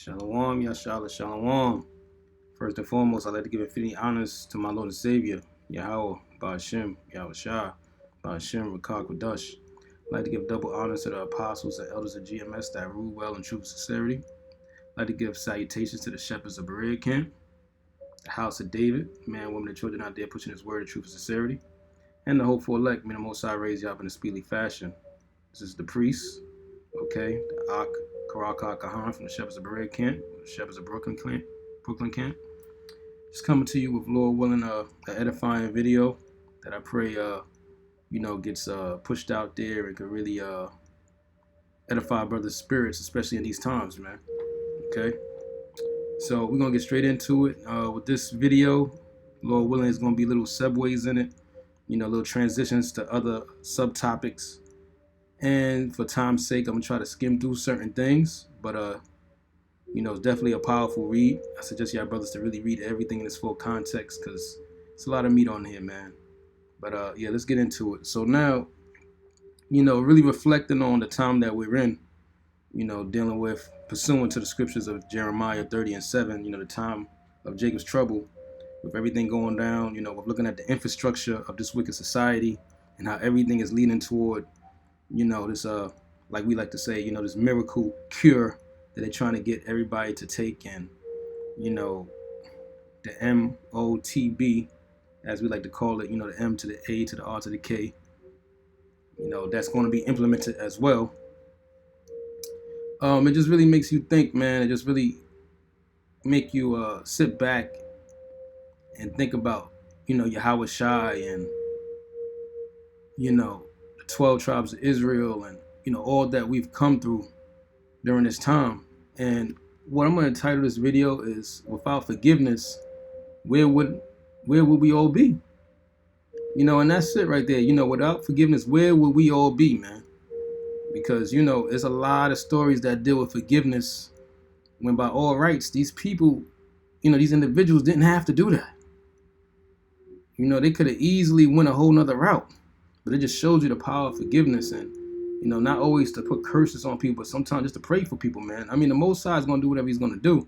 Shalom, Yashala, Shalom. First and foremost, I'd like to give infinity honors to my Lord and Savior, Yahweh, Ba'ashem, Yahweh Shah, Ba'ashem, Rakak Wadash. I'd like to give double honors to the apostles and elders of GMS that rule well in truth and sincerity. I'd like to give salutations to the shepherds of Berea Camp, the house of David, man, woman, and children out there pushing his word of truth and sincerity, and the hopeful elect, may the Most High raise you up in a speedily fashion. This is the priest, okay, the Ak Karaka Kahan from the Shepherds of Berea Camp, the Shepherds of Brooklyn Camp. Just coming to you with, Lord willing, an edifying video that I pray, gets pushed out there and can really edify brothers' spirits, especially in these times, man. Okay, so we're gonna get straight into it with this video. Lord willing, there's gonna be little segues in it, little transitions to other subtopics. And for time's sake, I'm gonna try to skim through certain things, but it's definitely a powerful read. I suggest y'all brothers to really read everything in its full context, because it's a lot of meat on here, man. But yeah, let's get into it. So now, really reflecting on the time that we're in, dealing with, pursuing to the scriptures of Jeremiah 30:7, the time of Jacob's trouble, with everything going down, with looking at the infrastructure of this wicked society and how everything is leading toward this like we like to say, this miracle cure that they're trying to get everybody to take, and the MOTB, as we like to call it, the M to the A to the R to the K, that's going to be implemented as well. It just really makes you think, man. It just really make you sit back and think about, Yahweh Shai and the 12 tribes of Israel, and all that we've come through during this time. And what I'm going to title this video is, without forgiveness, where would we all be? And that's it right there. Without forgiveness, where would we all be, man? Because there's a lot of stories that deal with forgiveness, when by all rights these people, these individuals didn't have to do that. They could have easily went a whole nother route. But it just shows you the power of forgiveness, and not always to put curses on people, but sometimes just to pray for people, man. I mean, the Most High is going to do whatever He's going to do,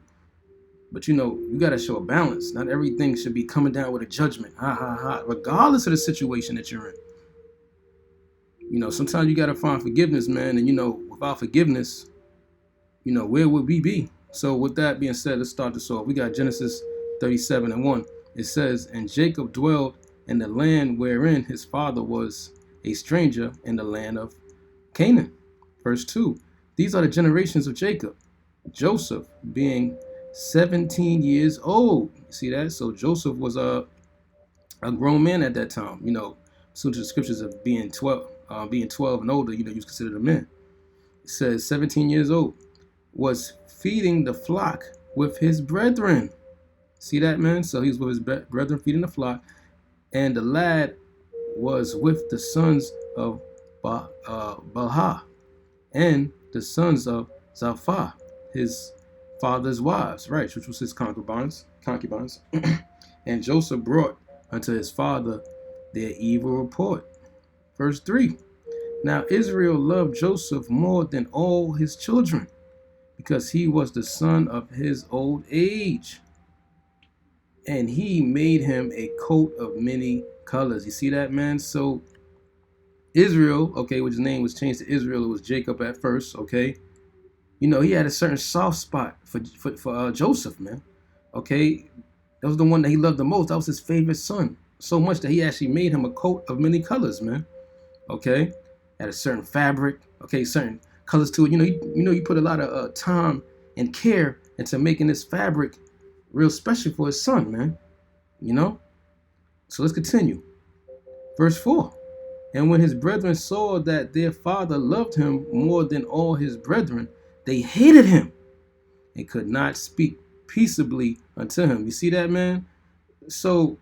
but you got to show a balance. Not everything should be coming down with a judgment, regardless of the situation that you're in. Sometimes you got to find forgiveness, man, and without forgiveness, where would we be? So with that being said, let's start this off. We got Genesis 37:1. It says, "And Jacob dwelled in the land wherein his father was a stranger, in the land of Canaan." Verse 2, "These are the generations of Jacob, Joseph being 17 years old." You see that? So Joseph was a grown man at that time. Soon to the scriptures of being 12 and older, he was considered a man. It says 17 years old, "was feeding the flock with his brethren." See that, man? So he was with his brethren feeding the flock. "And the lad was with the sons of Balha, and the sons of Zaphah, his father's wives," right, which was his concubines. "And Joseph brought unto his father their evil report." Verse 3, "Now Israel loved Joseph more than all his children, because he was the son of his old age. And he made him a coat of many colors." You see that, man? So Israel, okay, which his name was changed to Israel, it was Jacob at first, okay. He had a certain soft spot for Joseph, man. Okay, that was the one that he loved the most. That was his favorite son, so much that he actually made him a coat of many colors, man. Okay, had a certain fabric, okay, certain colors to it. You put a lot of time and care into making this fabric real special for his son, man. So let's continue. Verse 4, "And when his brethren saw that their father loved him more than all his brethren, they hated him and could not speak peaceably unto him." You see that, man? So,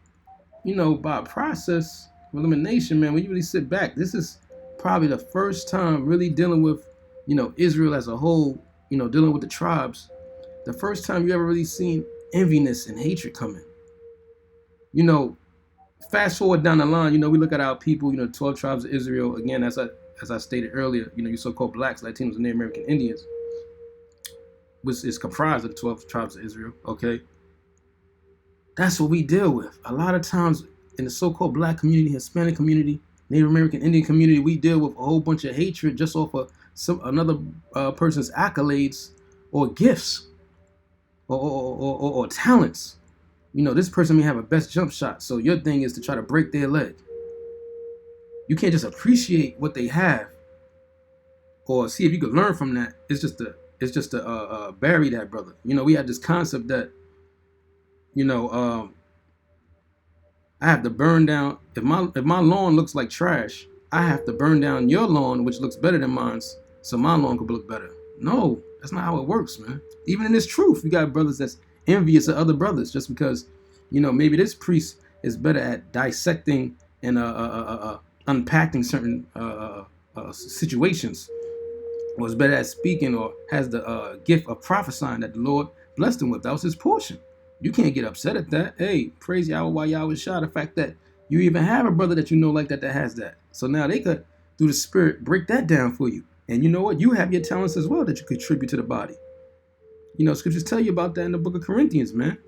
by a process of elimination, man, when you really sit back, this is probably the first time really dealing with, Israel as a whole, dealing with the tribes. The first time you ever really seen enviness and hatred coming. Fast forward down the line, we look at our people, 12 tribes of Israel, again, as I stated earlier, you so-called blacks, Latinos, and Native American Indians. which is comprised of the 12 tribes of Israel, okay? That's what we deal with. A lot of times in the so-called black community, Hispanic community, Native American Indian community, we deal with a whole bunch of hatred just off of another person's accolades or gifts or talents. You know, this person may have a best jump shot, so your thing is to try to break their leg. You can't just appreciate what they have or see if you could learn from that. It's just to bury that brother. You know, we had this concept that, you know, I have to burn down, if my lawn looks like trash, I have to burn down your lawn, which looks better than mine's, so my lawn could look better. No, that's not how it works, man. Even in this truth, we got brothers that's envious of other brothers just because, you know, maybe this priest is better at dissecting and unpacking certain situations, or is better at speaking, or has the gift of prophesying that the Lord blessed him with. That was his portion. You can't get upset at that. Hey, praise Yahweh while Yahweh shot. The fact that you even have a brother that you know like that has that. So now they could, through the Spirit, break that down for you. And you know what? You have your talents as well that you contribute to the body. You know, scriptures tell you about that in the book of Corinthians, man.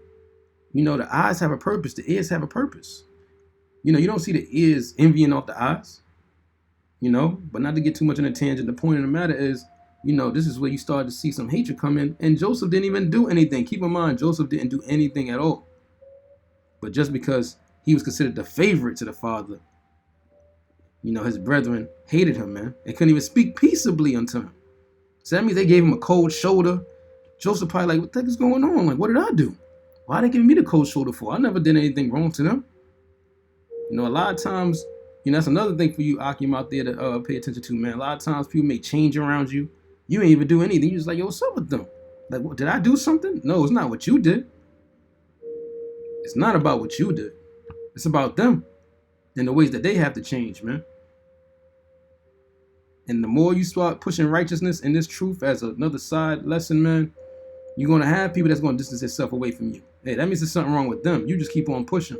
You know, the eyes have a purpose. The ears have a purpose. You know, you don't see the ears envying off the eyes. You know, but not to get too much in a tangent. The point of the matter is, you know, this is where you start to see some hatred come in. And Joseph didn't even do anything. Keep in mind, Joseph didn't do anything at all. But just because he was considered the favorite to the father, you know, his brethren hated him, man. They couldn't even speak peaceably unto him. So that means they gave him a cold shoulder. Joseph probably like, what the heck is going on? Like, what did I do? Why are they giving me the cold shoulder for? I never did anything wrong to them. You know, a lot of times, you know, that's another thing for you, Akim, out there to pay attention to, man. A lot of times people make change around you. You ain't even do anything. You just like, yo, what's up with them? Like, what, did I do something? No, it's not what you did. It's not about what you did. It's about them and the ways that they have to change, man. And the more you start pushing righteousness and this truth as another side lesson, man, you're going to have people that's going to distance themselves away from you. Hey, that means there's something wrong with them. You just keep on pushing.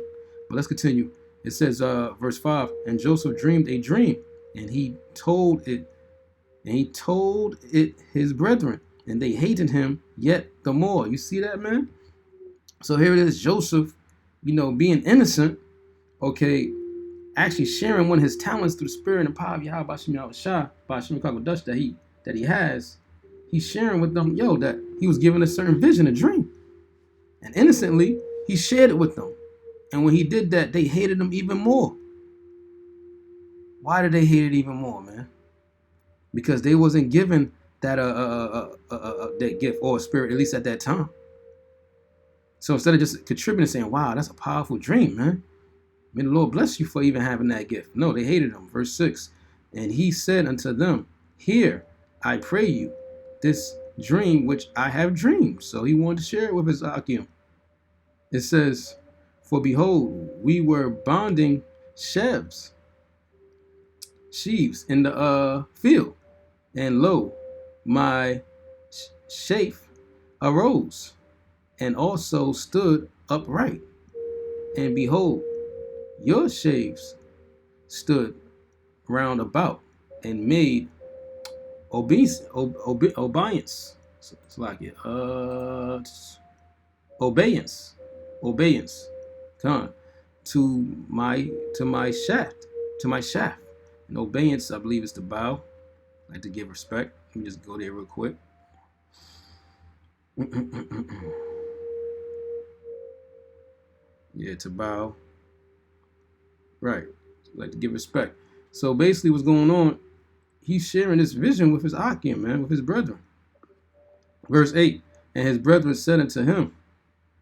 But let's continue. It says, verse 5, and Joseph dreamed a dream, and he told it his brethren, and they hated him yet the more. You see that, man? So here it is, Joseph, you know, being innocent, okay, actually sharing one of his talents through the spirit and power of Yahweh Bashim Yahushua, Bashim Kakodash that he has. He's sharing with them, yo, that he was given a certain vision, a dream. And innocently, he shared it with them. And when he did that, they hated him even more. Why did they hate it even more, man? Because they wasn't given that that gift or spirit, at least at that time. So instead of just contributing, saying, wow, that's a powerful dream, man. May the Lord bless you for even having that gift. No, they hated him. Verse 6, and he said unto them, hear, I pray you, this dream which I have dreamed. So he wanted to share it with his Akim. It says, for behold, we were bonding sheaves in the field, and lo, my sheaf arose, and also stood upright. And behold, your sheaves stood round about, and made obeisance. It's like it. Obeyance. Come to my shaft. And obeyance, I believe, is to bow. I like to give respect. Let me just go there real quick. Yeah, to bow. Right. I like to give respect. So basically what's going on, he's sharing this vision with his Akim, man, with his brethren. Verse 8, and his brethren said unto him,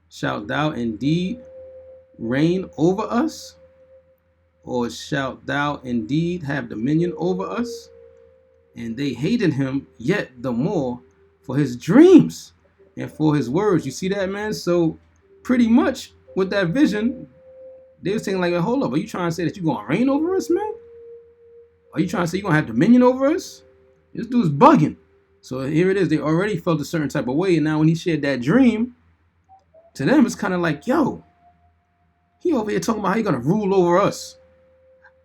shalt thou indeed reign over us? Or shalt thou indeed have dominion over us? And they hated him yet the more for his dreams and for his words. You see that, man? So pretty much with that vision, they were saying like, hold up, are you trying to say that you're going to reign over us, man? Are you trying to say you're going to have dominion over us? This dude's bugging. So here it is. They already felt a certain type of way. And now when he shared that dream, to them, it's kind of like, yo, he over here talking about how you're going to rule over us.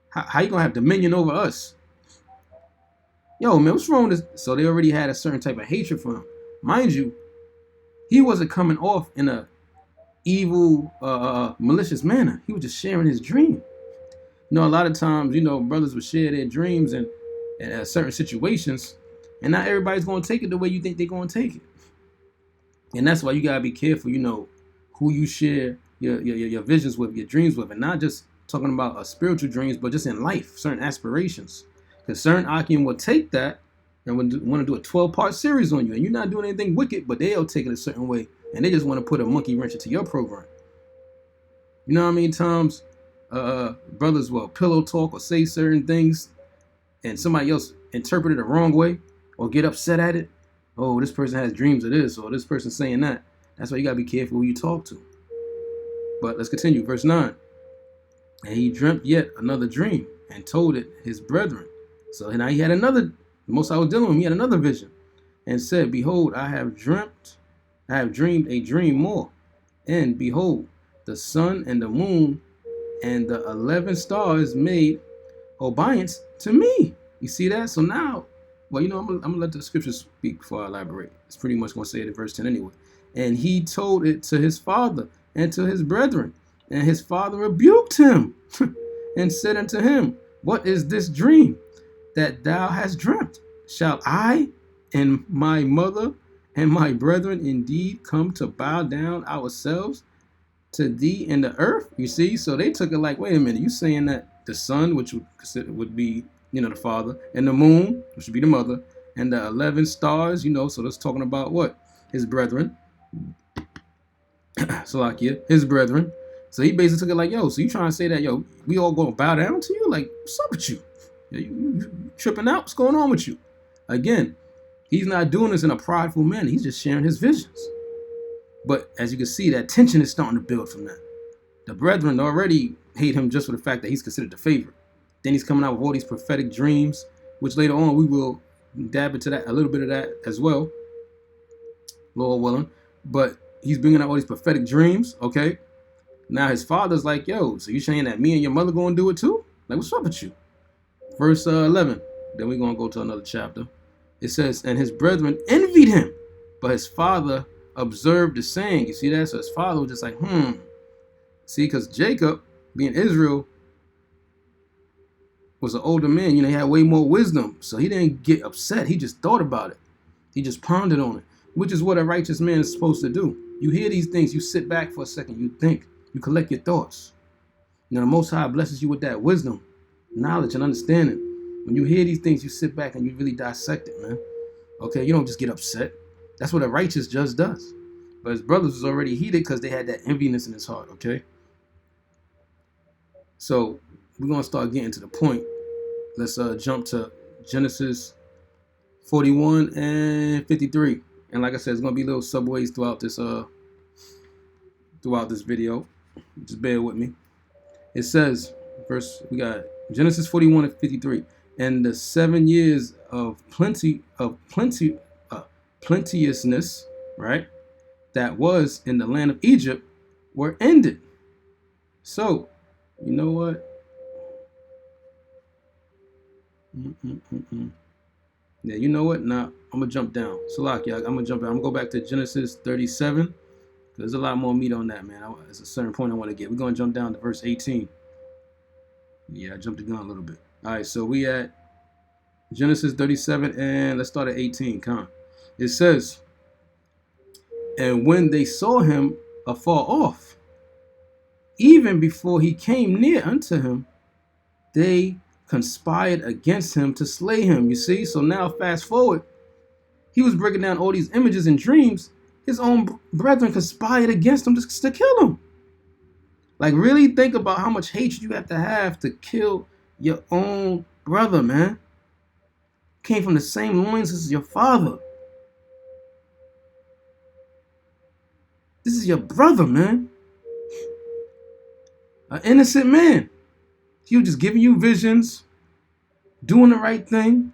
How you going to have dominion over us? Yo, man, what's wrong with this? So they already had a certain type of hatred for him. Mind you, He wasn't coming off in a evil, malicious manner. He was just sharing his dream. You know, a lot of times, you know, brothers would share their dreams and certain situations, and not everybody's going to take it the way you think they're going to take it. And that's why you got to be careful, you know, who you share your visions with, your dreams with, and not just talking about spiritual dreams, but just in life, certain aspirations. Because certain Akim will take that and want to do a 12-part series on you, and you're not doing anything wicked, but they'll take it a certain way, and they just want to put a monkey wrench into your program. You know how many times brothers will pillow talk or say certain things, and somebody else interpret it the wrong way or get upset at it? Oh, this person has dreams of this, or this person's saying that. That's why you got to be careful who you talk to. But let's continue. Verse 9. And he dreamt yet another dream and told it his brethren. So now he had another, most I was dealing with him, he had another vision and said, behold, I have dreamed a dream more. And behold, the sun and the moon and the 11 stars made obeisance to me. You see that? So now, well, you know, I'm gonna let the scriptures speak before I elaborate. It's pretty much gonna say it in verse 10 anyway. And he told it to his father and to his brethren, and his father rebuked him and said unto him, what is this dream that thou hast dreamt? Shall I and my mother and my brethren indeed come to bow down ourselves to thee in the earth? You see, so they took it like, wait a minute, you saying that the sun, which would be, you know, the father, and the moon, which would be the mother, and the 11 stars, you know, so that's talking about what? His brethren. Salakia, his brethren. So he basically took it like, yo, so you trying to say that, yo, we all gonna bow down to you? Like, what's up with you? You tripping out? What's going on with you? Again, he's not doing this in a prideful manner. He's just sharing his visions. But as you can see, that tension is starting to build from that. The brethren already hate him just for the fact that he's considered the favorite. Then he's coming out with all these prophetic dreams, which later on we will dab into that, a little bit of that as well, Lord willing. But he's bringing out all these prophetic dreams, okay? Now his father's like, yo, so you saying that me and your mother going to do it too? Like, what's up with you? Verse 11. Then we're going to go to another chapter. It says, and his brethren envied him, but his father observed the saying. You see that? So his father was just like, See, because Jacob, being Israel, was an older man. You know, he had way more wisdom. So he didn't get upset. He just thought about it. He just pondered on it, which is what a righteous man is supposed to do. You hear these things, you sit back for a second, you think, you collect your thoughts. You know, the Most High blesses you with that wisdom, knowledge, and understanding. When you hear these things, you sit back and you really dissect it, man. Okay, you don't just get upset. That's what a righteous judge does. But his brothers was already heated because they had that enviness in his heart, okay? So we're going to start getting to the point. Let's jump to Genesis 41 and 53. And like I said, it's going to be little subways throughout this video. Just bear with me. It says, we got Genesis 41 and 53. And the 7 years of plenteousness, right, that was in the land of Egypt were ended. So, you know what? Yeah, you know what? Now, I'm going to jump down. Salakia, I'm going to jump down. I'm going to go back to Genesis 37. There's a lot more meat on that, man. There's a certain point I want to get. We're going to jump down to verse 18. Yeah, I jumped the gun a little bit. All right, so we at Genesis 37, and let's start at 18. It says, and when they saw him afar off, even before he came near unto him, they conspired against him to slay him. You see? So now fast forward. He was breaking down all these images and dreams. His own brethren conspired against him to kill him. Like, really think about how much hatred you have to kill your own brother, man. Came from the same loins as your father. This is your brother, man. An innocent man. He was just giving you visions, doing the right thing.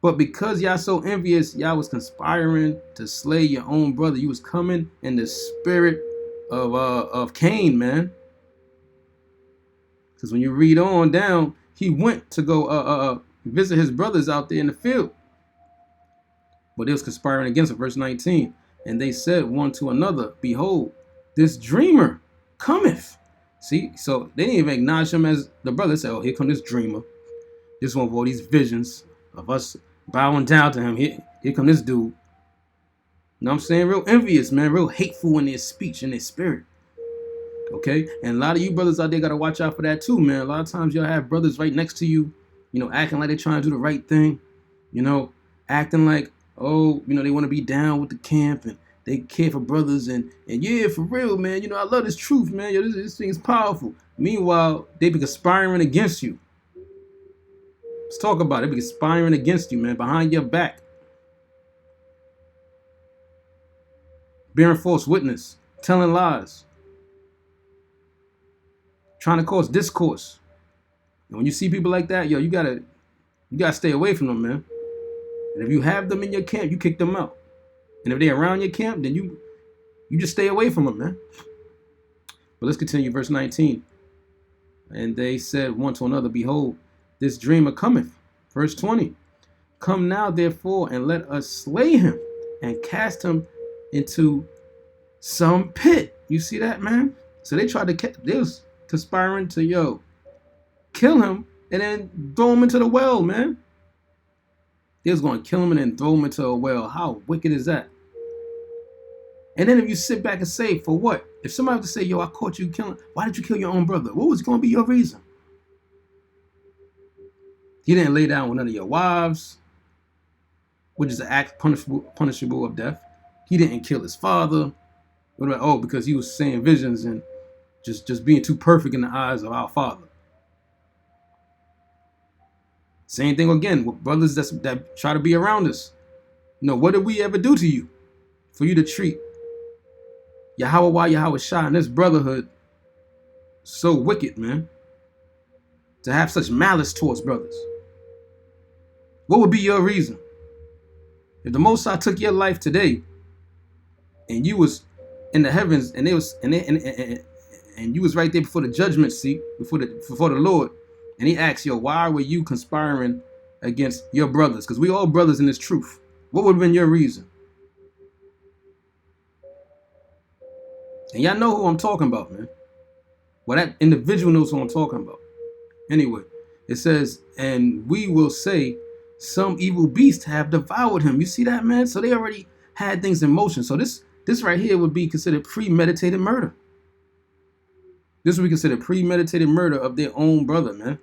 But because y'all so envious, y'all was conspiring to slay your own brother. You was coming in the spirit of Cain, man. Because when you read on down, he went to go visit his brothers out there in the field. But they was conspiring against him. Verse 19. And they said one to another, behold, this dreamer cometh. See, so they didn't even acknowledge him as the brother. They said, oh, here come this dreamer. This one with all these visions of us bowing down to him. Here come this dude. You know what I'm saying? Real envious, man. Real hateful in their speech, in their spirit. Okay? And a lot of you brothers out there got to watch out for that too, man. A lot of times y'all have brothers right next to you, you know, acting like they're trying to do the right thing. You know, acting like, oh, you know, they want to be down with the camp and they care for brothers. And yeah, for real, man. You know, I love this truth, man. Yo, this thing is powerful. Meanwhile, they be conspiring against you. Let's talk about it. They be conspiring against you, man, behind your back. Bearing false witness, telling lies, trying to cause discourse. And when you see people like that, yo, you gotta stay away from them, man. And if you have them in your camp, you kick them out. And if they're around your camp, then you just stay away from them, man. But let's continue, verse 19. And they said one to another, behold, this dreamer cometh. Verse 20. Come now, therefore, and let us slay him and cast him into some pit. You see that, man? So they was conspiring to, kill him and then throw him into the well, man. They was going to kill him and then throw him into a well. How wicked is that? And then if you sit back and say, for what? If somebody was to say, yo, I caught you killing, why did you kill your own brother? What was going to be your reason? He didn't lay down with none of your wives, which is an act punishable of death. He didn't kill his father. What about, oh, because he was seeing visions and just being too perfect in the eyes of our Father. Same thing again with brothers that try to be around us. You know, what did we ever do to you for you to treat Yahweh Shai and this brotherhood so wicked, man? To have such malice towards brothers. What would be your reason? If the Most High took your life today and you was in the heavens and you was right there before the judgment seat, before the Lord, and he asks, yo, why were you conspiring against your brothers? Because we all brothers in this truth. What would have been your reason? And y'all know who I'm talking about, man. Well, that individual knows who I'm talking about. Anyway, it says, and we will say, some evil beast have devoured him. You see that, man? So they already had things in motion. So this right here would be considered premeditated murder. This would be considered premeditated murder of their own brother, man.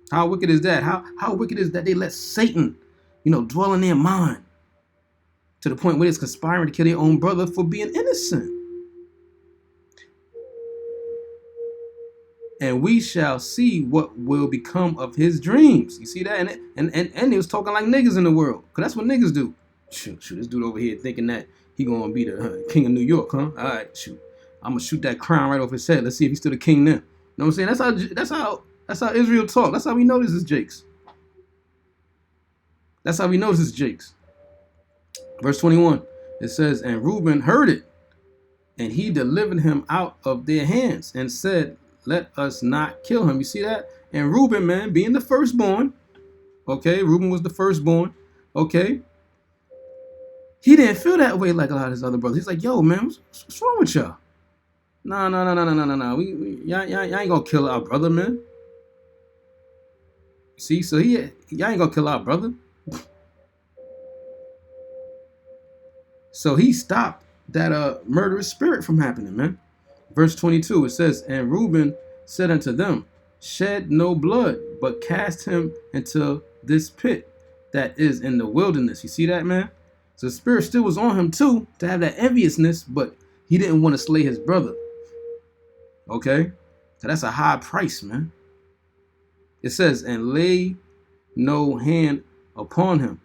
How wicked is that? How wicked is that they let Satan, dwell in their mind to the point where it's conspiring to kill their own brother for being innocent. And we shall see what will become of his dreams. You see that? And they was talking like niggas in the world. Because that's what niggas do. Shoot, this dude over here thinking that he going to be the king of New York, huh? All right, shoot. I'm going to shoot that crown right off his head. Let's see if he's still the king then. You know what I'm saying? That's how Israel talk. That's how we know this is Jakes. That's how we know this is Jakes. Verse 21, it says, and Reuben heard it, and he delivered him out of their hands and said, let us not kill him. You see that? And Reuben, man, being the firstborn, okay, Reuben was the firstborn, okay, he didn't feel that way like a lot of his other brothers. He's like, yo, man, what's wrong with y'all? No. Y'all ain't gonna kill our brother, man. See, so y'all ain't gonna kill our brother. So he stopped that murderous spirit from happening, man. Verse 22, it says, and Reuben said unto them, shed no blood, but cast him into this pit that is in the wilderness. You see that, man? So the spirit still was on him too, to have that enviousness, but he didn't want to slay his brother. Okay? So that's a high price, man. It says, and lay no hand upon him,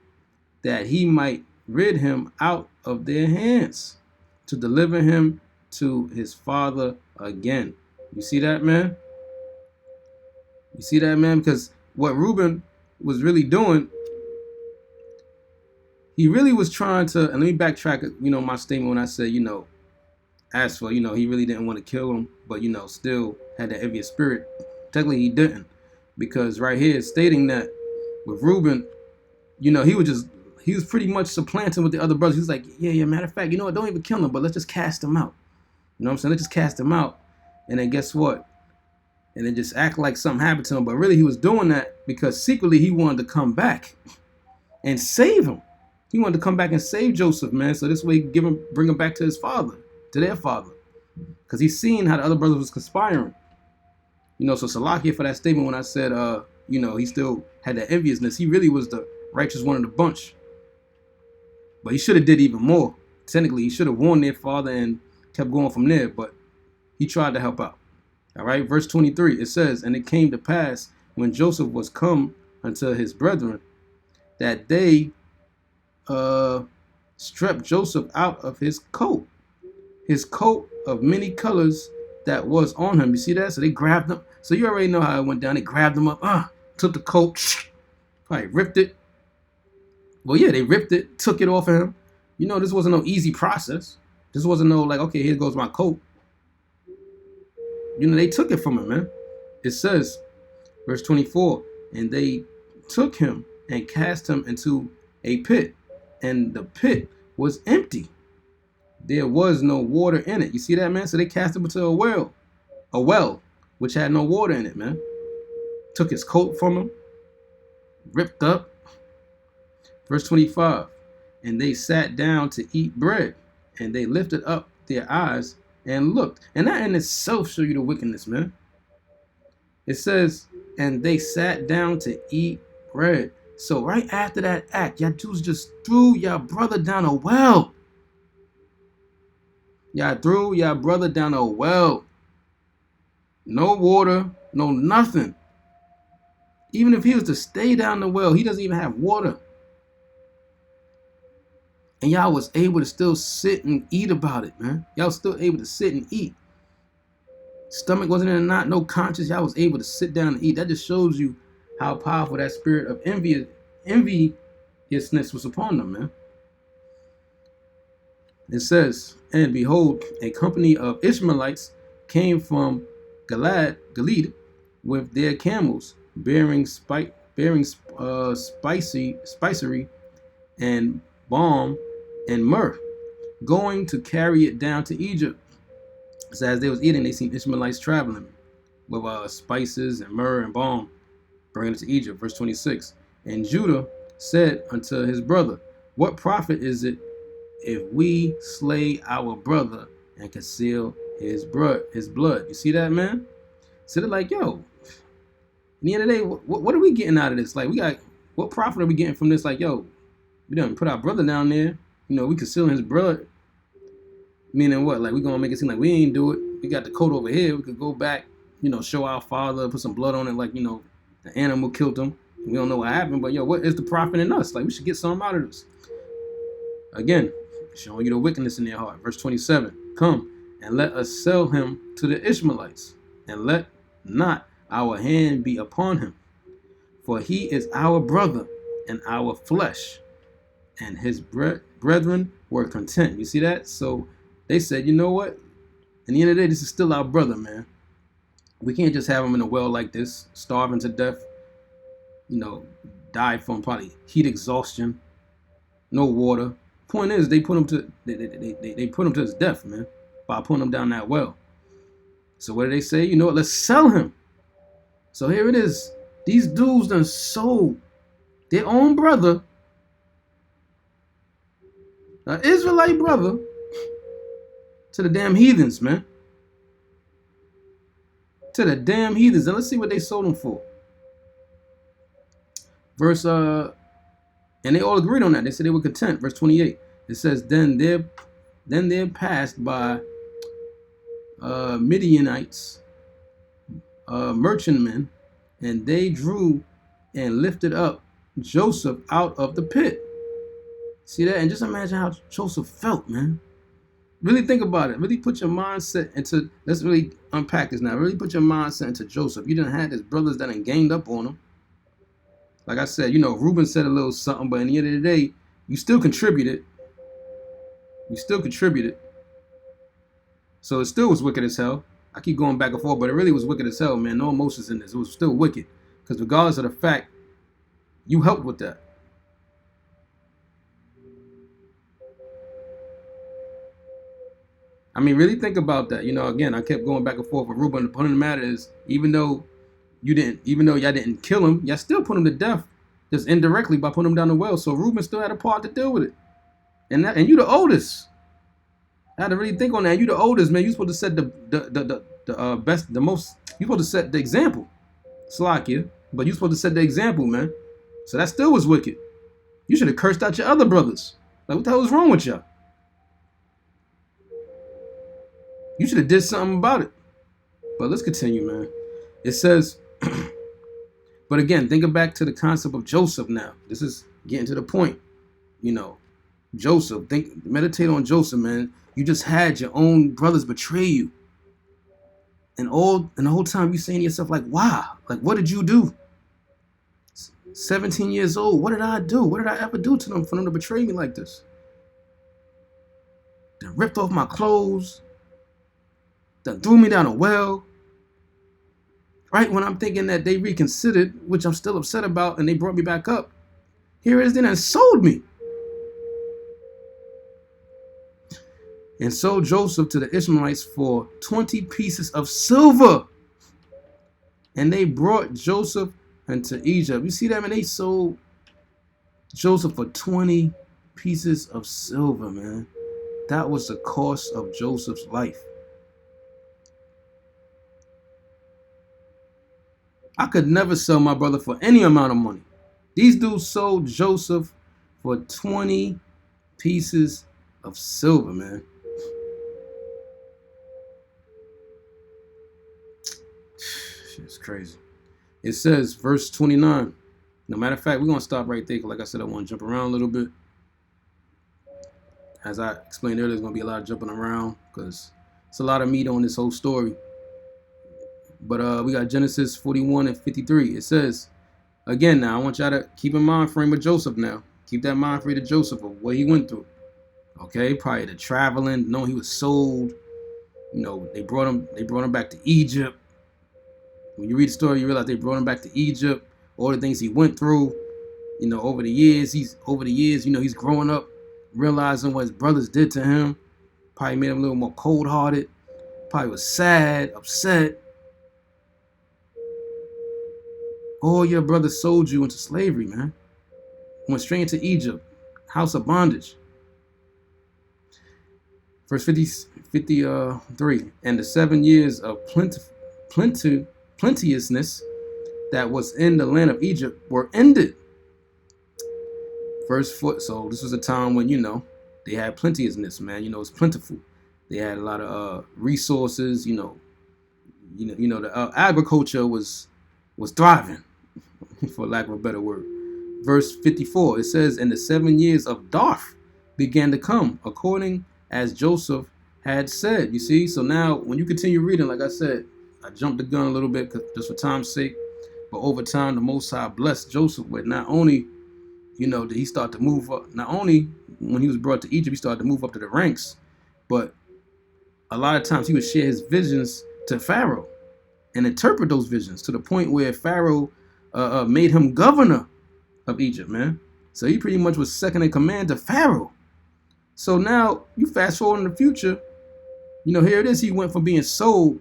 that he might rid him out of their hands, to deliver him to his father again. You see that, man? You see that, man? Because what Reuben was really doing, he really was trying to, and let me backtrack, my statement when I said, as for, he really didn't want to kill him, but, still had that envious spirit. Technically, he didn't, because right here it's stating that with Reuben, he he was pretty much supplanting with the other brothers. He was like, yeah, matter of fact, you know what? Don't even kill him, but let's just cast him out. You know what I'm saying? Let's just cast him out. And then guess what? And then just act like something happened to him. But really, he was doing that because secretly he wanted to come back and save him. He wanted to come back and save Joseph, man. So this way, bring him back to his father, to their father. Because he's seen how the other brothers was conspiring. You know, so Salakia for that statement when I said, you know, he still had that enviousness. He really was the righteous one of the bunch. But he should have did even more. Technically, he should have warned their father and kept going from there. But he tried to help out. All right, verse 23, it says, and it came to pass when Joseph was come unto his brethren that they stripped Joseph out of his coat of many colors that was on him. You see that? So they grabbed him. So you already know how it went down. They grabbed him up, took the coat, probably ripped it. Well, yeah, they ripped it, took it off of him. You know, this wasn't no easy process. This wasn't no like, okay, here goes my coat. You know, they took it from him, man. It says, verse 24, and they took him and cast him into a pit, and the pit was empty. There was no water in it. You see that, man? So they cast him into a well, which had no water in it, man. Took his coat from him, ripped up. Verse 25, and they sat down to eat bread, and they lifted up their eyes and looked. And that in itself show you the wickedness, man. It says, and they sat down to eat bread. So right after that act, y'all Jews just threw your brother down a well. Y'all threw your brother down a well. No water, no nothing. Even if he was to stay down the well, he doesn't even have water. And y'all was able to still sit and eat about it, man. Y'all was still able to sit and eat. Stomach wasn't in a knot, no conscience. Y'all was able to sit down and eat. That just shows you how powerful that spirit of enviousness was upon them, man. It says, and behold, a company of Ishmaelites came from Gilead with their camels, bearing spicery and balm and myrrh, going to carry it down to Egypt. So as they was eating, they seen Ishmaelites traveling with spices and myrrh and balm, bringing it to Egypt. Verse 26, and Judah said unto his brother, what profit is it if we slay our brother and conceal his blood? You see that, man? So they're like, yo, at the end of the day, what are we getting out of this? Like, what profit are we getting from this? Like, yo, we done put our brother down there. You know, we concealing his blood. Meaning what? Like, we gonna make it seem like we ain't do it. We got the coat over here. We could go back, you know, show our father, put some blood on it, like, you know, the animal killed him. We don't know what happened, but yo, what is the profit in us? Like, we should get something out of this. Again, showing you the wickedness in their heart. Verse 27, come and let us sell him to the Ishmaelites, and let not our hand be upon him, for he is our brother and our flesh. And his brethren were content. You see that? So they said, you know what? In the end of the day, this is still our brother, man. We can't just have him in a well like this, starving to death, you know, die from probably heat exhaustion, no water. Point is, they put him to they put him to his death, man, by putting him down that well. So what did they say? You know what? Let's sell him. So here it is. These dudes done sold their own brother, an Israelite brother, to the damn heathens, man. To the damn heathens. And let's see what they sold him for. And they all agreed on that. They said they were content. Verse 28. It says, then there passed by Midianites, merchantmen, and they drew and lifted up Joseph out of the pit. See that? And just imagine how Joseph felt, man. Really think about it. Really put your mindset into, let's really unpack this now. Really put your mindset into Joseph. You done had his brothers that done ganged up on him. Like I said, you know, Reuben said a little something, but in the end of the day, you still contributed. You still contributed. So it still was wicked as hell. I keep going back and forth, but it really was wicked as hell, man. No emotions in this. It was still wicked. Because regardless of the fact, you helped with that. I mean, really think about that. You know, again, I kept going back and forth with Ruben. The point of the matter is, even though y'all didn't kill him, y'all still put him to death, just indirectly by putting him down the well. So Ruben still had a part to deal with it. And you the oldest. I had to really think on that. You the oldest, man. You supposed to set the best, the most. You supposed to set the example. Slakia, but you supposed to set the example, man. So that still was wicked. You should have cursed out your other brothers. Like, what the hell is wrong with y'all? You should have did something about it. But let's continue, man. It says, but again, think back to the concept of Joseph now. This is getting to the point. You know, Joseph, meditate on Joseph, man. You just had your own brothers betray you. And the whole time you saying to yourself, like, wow, like, what did you do? 17 years old, what did I do? What did I ever do to them for them to betray me like this? They ripped off my clothes. They threw me down a well. Right when I'm thinking that they reconsidered, which I'm still upset about, and they brought me back up. Here it is, then, and sold me. And sold Joseph to the Ishmaelites for 20 pieces of silver. And they brought Joseph into Egypt. You see that, man? They sold Joseph for 20 pieces of silver, man. That was the cost of Joseph's life. I could never sell my brother for any amount of money. These dudes sold Joseph for 20 pieces of silver, man. Shit's crazy. It says, verse 29. No matter of fact, we're going to stop right there. Like I said, I want to jump around a little bit. As I explained earlier, there's going to be a lot of jumping around because it's a lot of meat on this whole story. But we got Genesis 41 and 53. It says, again, now I want y'all to keep in mind frame of Joseph now. Keep that mind frame of Joseph of what he went through. Okay, probably the traveling, knowing he was sold. You know, they brought him back to Egypt. When you read the story, you realize they brought him back to Egypt. All the things he went through, you know, over the years, he's growing up, realizing what his brothers did to him. Probably made him a little more cold-hearted. Probably was sad, upset. All your brothers sold you into slavery, man. Went straight into Egypt, house of bondage. Verse 53, and the 7 years of plenteousness that was in the land of Egypt were ended. Verse 4, so this was a time when, you know, they had plenteousness, man. You know, it's plentiful. They had a lot of resources, the agriculture was thriving, for lack of a better word. Verse 54, it says, and the 7 years of Darth began to come, according as Joseph had said. You see, so now when you continue reading, like I said, I jumped the gun a little bit just for time's sake, but over time the Most High blessed Joseph with not only, did he start to move up, not only when he was brought to Egypt, he started to move up to the ranks, but a lot of times he would share his visions to Pharaoh and interpret those visions to the point where Pharaoh made him governor of Egypt, man. So he pretty much was second in command to Pharaoh. So now you fast forward in the future, here it is. He went from being sold.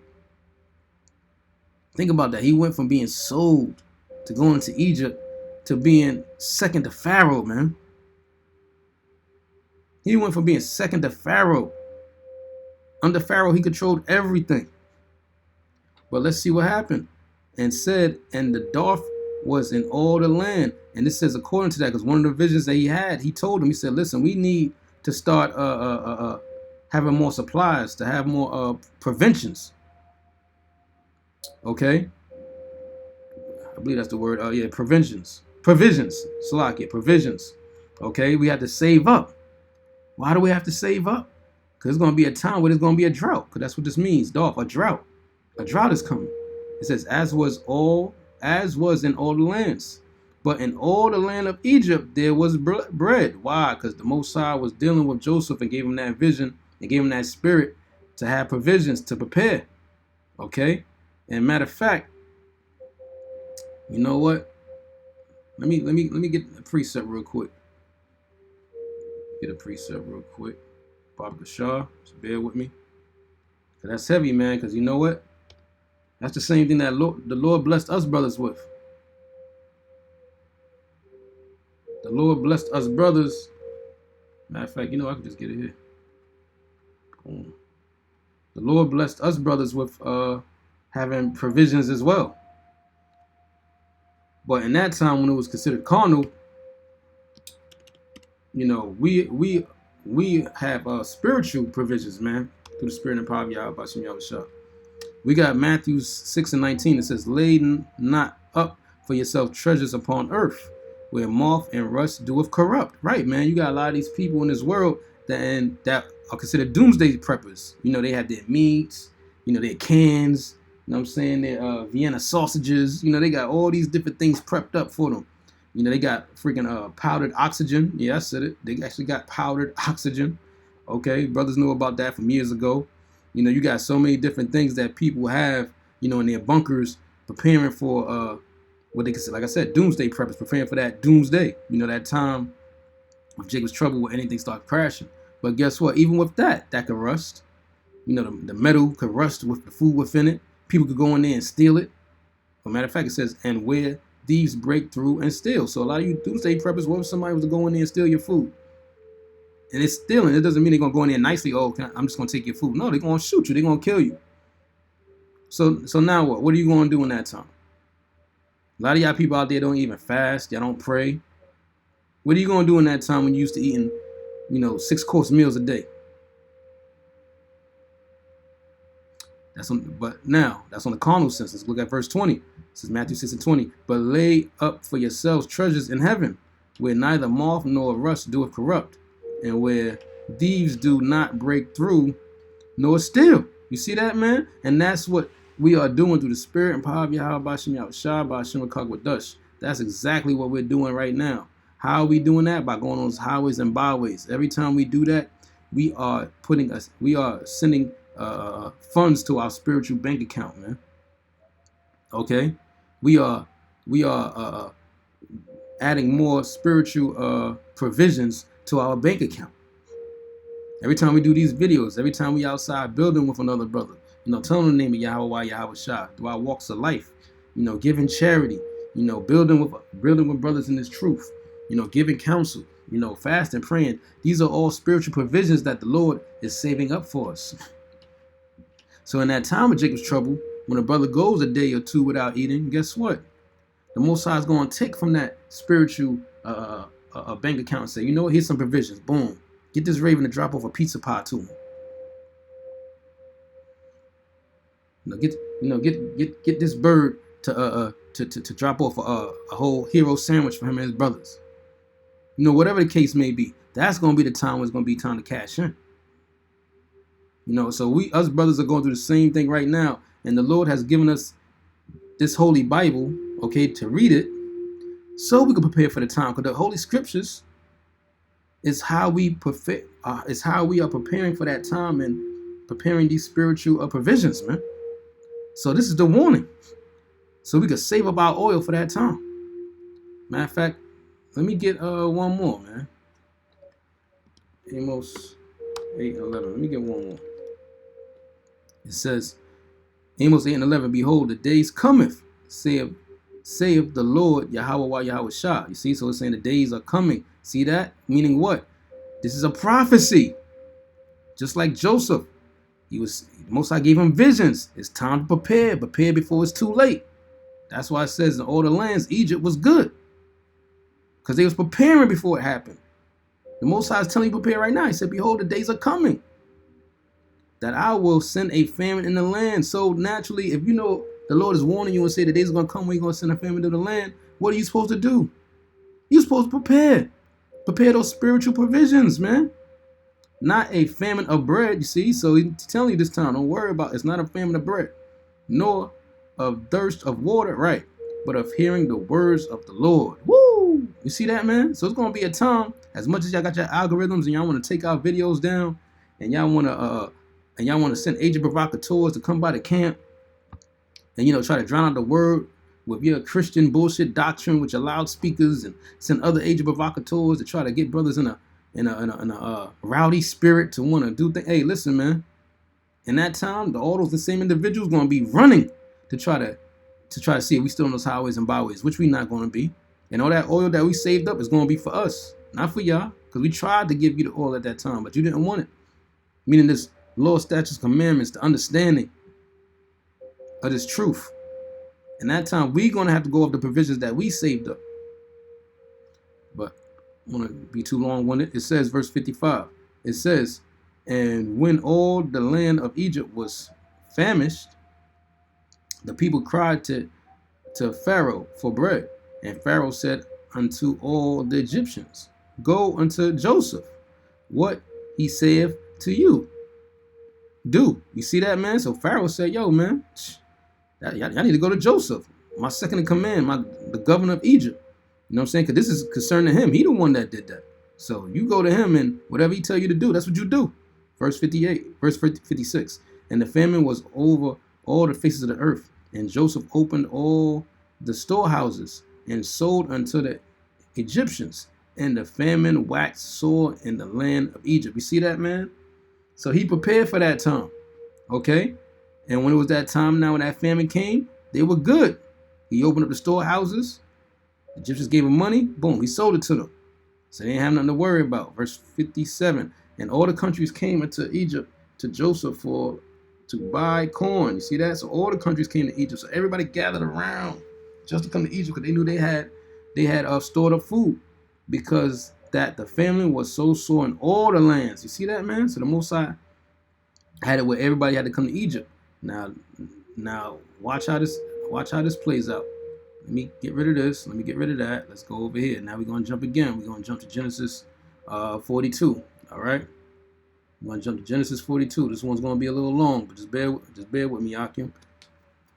Think about that. He went from being sold to going to Egypt to being second to Pharaoh, man. He went from being second to Pharaoh. Under Pharaoh, he controlled everything. But let's see what happened. And said, and the Darth was in all the land. And this says according to that, because one of the visions that he had, he told him, he said, listen, we need to start having more supplies, to have more preventions. Okay? I believe that's the word. Provisions. Salakia, provisions. Okay? We have to save up. Why do we have to save up? Because there's going to be a time where there's going to be a drought. Because that's what this means, Darth, a drought. A drought is coming. It says, as was in all the lands. But in all the land of Egypt, there was bread. Why? Because the Most High was dealing with Joseph and gave him that vision and gave him that spirit to have provisions to prepare. Okay? And matter of fact, you know what? Let me get a precept real quick. Baba Kashar, just bear with me. That's heavy, man, because you know what? That's the same thing that the Lord blessed us brothers with. The Lord blessed us brothers. Matter of fact, you know, I can just get it here. Boom. The Lord blessed us brothers with having provisions as well. But in that time when it was considered carnal, you know, we have spiritual provisions, man, through the Spirit and power of Yahweh Bashem Yahushua. We got Matthew 6:19. It says, "Lay not up for yourself treasures upon earth, where moth and rust doeth corrupt." Right, man. You got a lot of these people in this world that are considered doomsday preppers. You know, they have their meats, you know, their cans, you know what I'm saying, their Vienna sausages. You know, they got all these different things prepped up for them. You know, they got freaking powdered oxygen. Yeah, I said it. They actually got powdered oxygen. Okay, brothers knew about that from years ago. You know, you got so many different things that people have, you know, in their bunkers, preparing for what they consider, like I said, doomsday preppers, preparing for that doomsday. You know, that time of Jacob's trouble where anything starts crashing. But guess what? Even with that could rust. You know, the metal could rust with the food within it. People could go in there and steal it. As a matter of fact, it says, "And where thieves break through and steal." So a lot of you doomsday preppers, what if somebody was to go in there and steal your food? And it's stealing. It doesn't mean they're going to go in there nicely. Oh, I'm just going to take your food. No, they're going to shoot you. They're going to kill you. So now what? What are you going to do in that time? A lot of y'all people out there don't even fast. Y'all don't pray. What are you going to do in that time when you used to eating, you know, 6-course meals a day? But now, that's on the carnal sense. Let's look at verse 20. It says Matthew 6:20. "But lay up for yourselves treasures in heaven, where neither moth nor rust doeth corrupt, and where thieves do not break through nor steal." You see that, man? And that's what we are doing through the Spirit and power of Yahweh Bashem Yahushua Bashem Kagwadash. That's exactly what we're doing right now. How are we doing that? By going on those highways and byways. Every time we do that, we are sending funds to our spiritual bank account, man. Okay, we are adding more spiritual provisions to our bank account. Every time we do these videos, every time we outside building with another brother, you know, telling the name of Yahweh Yahweh Shah through our walks of life, you know, giving charity, you know, building with brothers in this truth, you know, giving counsel, you know, fasting, praying. These are all spiritual provisions that the Lord is saving up for us. So in that time of Jacob's trouble, when a brother goes a day or two without eating, guess what? The Most High is going to take from that spiritual bank account and say, you know what, here's some provisions. Boom. Get this raven to drop off a pizza pie to him. Get this bird to drop off a whole hero sandwich for him and his brothers. You know, whatever the case may be, that's going to be the time when it's going to be time to cash in. You know, so us brothers are going through the same thing right now. And the Lord has given us this holy Bible, okay, to read it so we can prepare for the time. Because the Holy Scriptures is how we are preparing for that time and preparing these spiritual provisions, man. So this is the warning. So we can save up our oil for that time. Matter of fact, let me get one more, man. Amos 8:11. Let me get one more. It says, Amos 8:11, "Behold, the days cometh, saith the Lord Yahweh Yahweh Shah." You see, so it's saying the days are coming. See that? Meaning what? This is a prophecy. Just like Joseph. Most High gave him visions. It's time to prepare. Prepare before it's too late. That's why it says in all the lands, Egypt was good. Because they was preparing before it happened. The Most High is telling you prepare right now. He said, behold, the days are coming, that I will send a famine in the land. So naturally, if you know the Lord is warning you and say the days are going to come when He's going to send a famine to the land, what are you supposed to do? You're supposed to prepare. Prepare those spiritual provisions, man. Not a famine of bread, you see. So He's telling you this time, don't worry about it. It's not a famine of bread, nor of thirst of water, right, but of hearing the words of the Lord. Woo! You see that, man? So it's going to be a time, as much as y'all got your algorithms and y'all want to take our videos down and y'all want to send agent provocateurs to come by the camp and, you know, try to drown out the word with your Christian bullshit doctrine with your loudspeakers, and send other agent provocateurs to try to get brothers in a rowdy spirit to want to do things. Hey, listen, man. In that time, all those the same individuals going to be running to try to see if we still on those highways and byways, which we not going to be. And all that oil that we saved up is going to be for us, not for y'all, because we tried to give you the oil at that time, but you didn't want it. Meaning this law, statutes, commandments, the understanding of this truth. And that time, we're going to have to go off the provisions that we saved up. But I want to be too long-winded. It says, verse 55, it says, and when all the land of Egypt was famished, the people cried to Pharaoh for bread. And Pharaoh said unto all the Egyptians, go unto Joseph, what he saith to you, do. You see that, man? So Pharaoh said, yo, man, y'all need to go to Joseph, my second in command, the governor of Egypt. You know what I'm saying? Because this is concerning him. He the one that did that. So you go to him, and whatever he tell you to do, that's what you do. Verse 56. And the famine was over all the faces of the earth. And Joseph opened all the storehouses and sold unto the Egyptians. And the famine waxed sore in the land of Egypt. You see that, man? So he prepared for that time. Okay? And when it was that time now, when that famine came, they were good. He opened up the storehouses. The Egyptians gave him money. Boom, he sold it to them. So they didn't have nothing to worry about. Verse 57. And all the countries came into Egypt to Joseph to buy corn. You see that? So all the countries came to Egypt. So everybody gathered around just to come to Egypt, because they knew they had stored up food, because that the famine was so sore in all the lands. You see that, man? So the Most High had it where everybody had to come to Egypt. Now watch how this plays out. Let me get rid of this. Let me get rid of that. Let's go over here. Now we're going to jump again. We're going to jump to Genesis 42. All right. We're going to jump to Genesis 42. This one's going to be a little long, but just bear with me, Akim.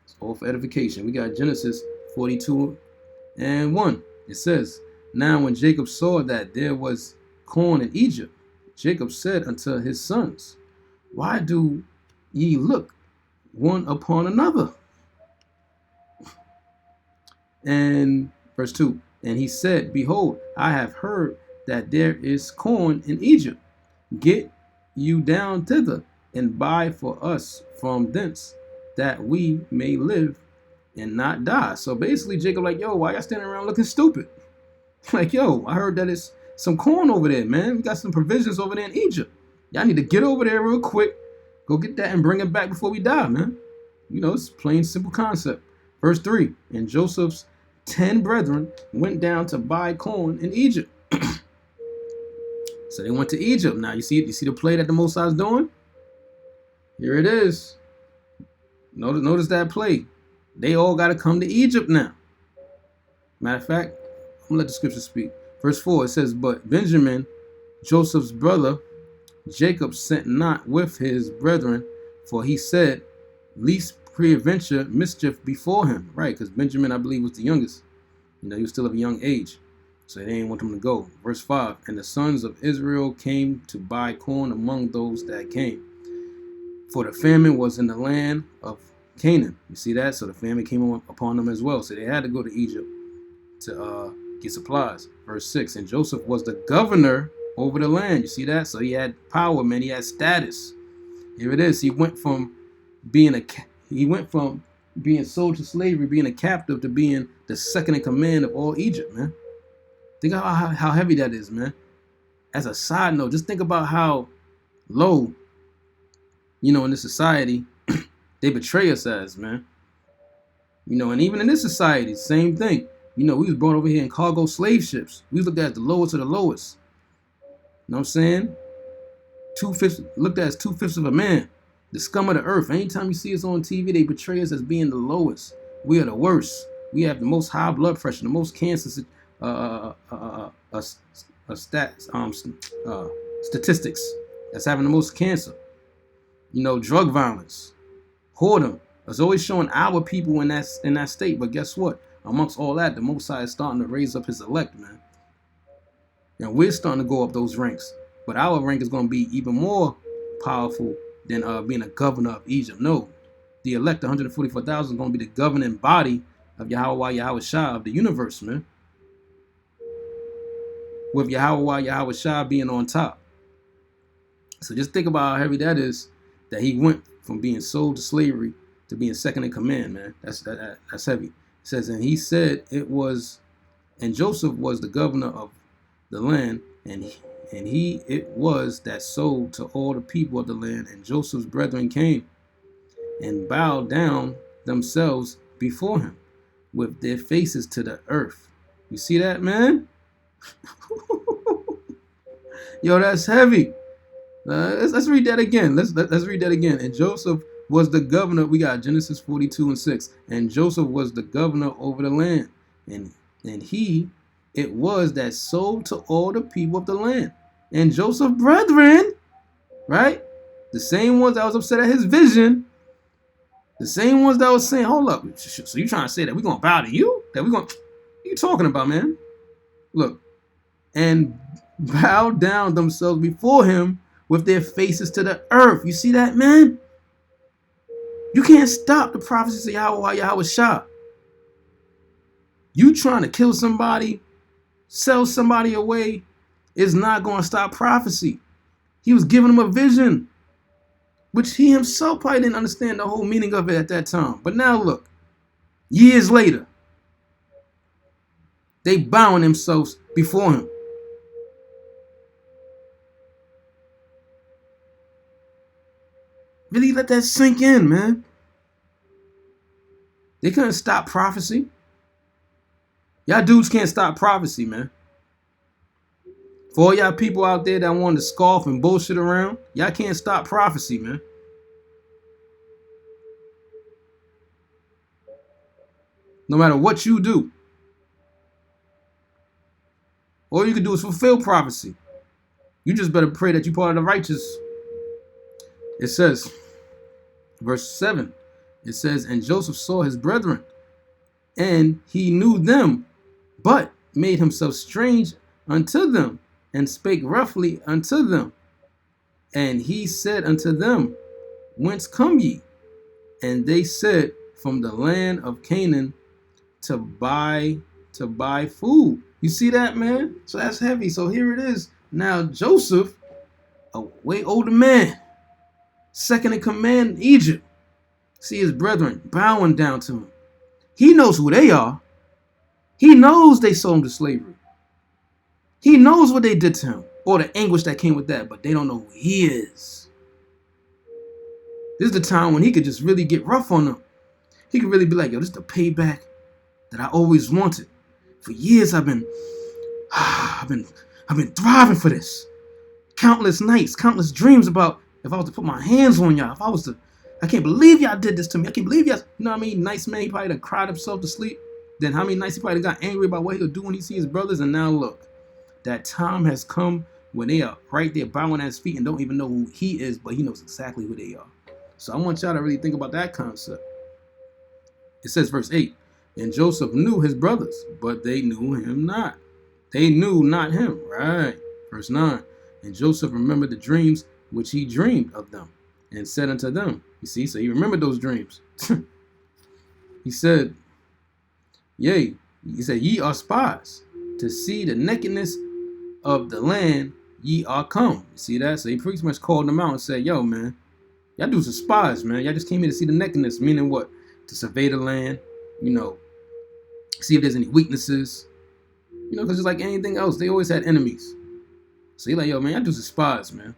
It's all for edification. We got Genesis 42 and 1. It says, now when Jacob saw that there was corn in Egypt, Jacob said unto his sons, why do ye look one upon another? And verse 2, and he said, behold, I have heard that there is corn in Egypt. Get you down thither and buy for us from thence, that we may live and not die. So basically Jacob like, yo, why y'all standing around looking stupid? Like, yo, I heard that it's some corn over there, man. We got some provisions over there in Egypt. Y'all need to get over there real quick. Go get that and bring it back before we die, man. You know, it's plain simple concept. Verse 3, and Joseph's 10 brethren went down to buy corn in Egypt. So they went to Egypt. Now you see the play that the Most High is doing? Here it is. Notice that play. They all got to come to Egypt now. Matter of fact, I'm going to let the scripture speak. Verse 4, it says, but Benjamin, Joseph's brother, Jacob sent not with his brethren, for he said, least peradventure mischief before him. Right, because Benjamin, I believe, was the youngest. You know, he was still of a young age. So they didn't want him to go. Verse 5, and the sons of Israel came to buy corn among those that came. For the famine was in the land of Canaan. You see that? So the famine came upon them as well. So they had to go to Egypt to get supplies. Verse 6, and Joseph was the governor over the land. You see that? So he had power, man. He had status. Here it is. He went from being sold to slavery, being a captive, to being the second in command of all Egypt, man. Think about how heavy that is, man. As a side note, just think about how low, you know, in this society, they betray us as, man. You know, and even in this society, same thing. You know, we was brought over here in cargo slave ships. We looked at the lowest of the lowest. You know what I'm saying? Looked at as 2/5 of a man. The scum of the earth. Anytime you see us on TV, they betray us as being the lowest. We are the worst. We have the most high blood pressure, the most cancer statistics. That's having the most cancer. You know, drug violence, whoredom. It's always showing our people in that state. But guess what? Amongst all that, the Most High is starting to raise up his elect, man. And we're starting to go up those ranks. But our rank is going to be even more powerful than being a governor of Egypt. No, the elect, 144,000, is going to be the governing body of Yahweh Shah of the universe, man. With Yahweh Shah being on top. So just think about how heavy that is, that he went from being sold to slavery to being second in command, man. That's heavy. It says, and he said it was, and Joseph was the governor of the land, and he it was that sold to all the people of the land. And Joseph's brethren came and bowed down themselves before him with their faces to the earth. You see that, man? Yo, that's heavy. Let's read that again. Let's read that again. And Joseph was the governor. We got Genesis 42:6. And Joseph was the governor over the land, and he it was that sold to all the people of the land. And Joseph's brethren, right? The same ones that was upset at his vision, the same ones that was saying, hold up, so you trying to say that we're gonna bow to you? That we're gonna, what are you talking about, man? Look, and bow down themselves before him with their faces to the earth. You see that, man? You can't stop the prophecies of Yahweh Shah. You trying to kill somebody, sell somebody away, is not going to stop prophecy. He was giving them a vision, which he himself probably didn't understand the whole meaning of it at that time. But now look, years later, they bowing themselves before him. Really let that sink in, man. They couldn't stop prophecy. Y'all dudes can't stop prophecy, man. For all y'all people out there that want to scoff and bullshit around, y'all can't stop prophecy, man. No matter what you do, all you can do is fulfill prophecy. You just better pray that you're part of the righteous. It says, verse 7, it says, and Joseph saw his brethren, and he knew them, but made himself strange unto them, and spake roughly unto them. And he said unto them, whence come ye? And they said, from the land of Canaan, to buy food. You see that, man? So that's heavy. So here it is. Now Joseph, a way older man, second in command in Egypt, see his brethren bowing down to him. He knows who they are. He knows they sold him to slavery. He knows what they did to him, or the anguish that came with that, but they don't know who he is. This is the time when he could just really get rough on them. He could really be like, yo, this is the payback that I always wanted. For years I've been thriving for this. Countless nights, countless dreams about if I was to put my hands on y'all, if I was to, I can't believe y'all did this to me. I can't believe y'all, you know what I mean? Nice man, he probably done cried himself to sleep. Then how many nights he probably got angry about what he could do when he see his brothers. And now look, that time has come when they are right there bowing at his feet and don't even know who he is, but he knows exactly who they are. So I want y'all to really think about that concept. It says verse 8, and Joseph knew his brothers, but they knew him not. They knew not him. Right. Verse 9, and Joseph remembered the dreams which he dreamed of them, and said unto them, you see, so he remembered those dreams. He said, yea, he said, ye are spies, to see the nakedness of the land ye are come. You see that? So he pretty much called them out and said, yo, man, y'all dudes are spies, man. Y'all just came here to see the nakedness, meaning what? To survey the land, you know, see if there's any weaknesses, you know, because it's like anything else, they always had enemies. So he's like, yo, man, y'all dudes are spies, man.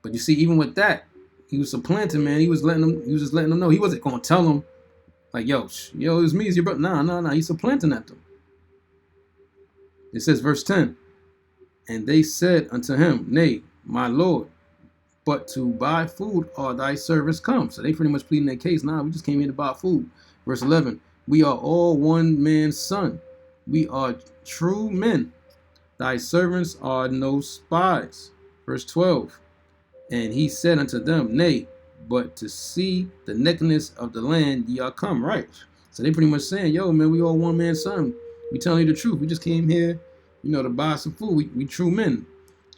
But you see, even with that, he was supplanting, man. He was just letting them know. He wasn't going to tell them, like, yo, it's me, it's your brother. Nah. He's supplanting at them. It says, verse 10, and they said unto him, nay, my Lord, but to buy food are thy servants come. So they pretty much pleading their case. Nah, we just came here to buy food. Verse 11, we are all one man's son. We are true men. Thy servants are no spies. Verse 12, and he said unto them, nay, but to see the nakedness of the land ye are come. Right. So they pretty much saying, yo, man, we all one man's son. We telling you the truth. We just came here, you know, to buy some food. We true men.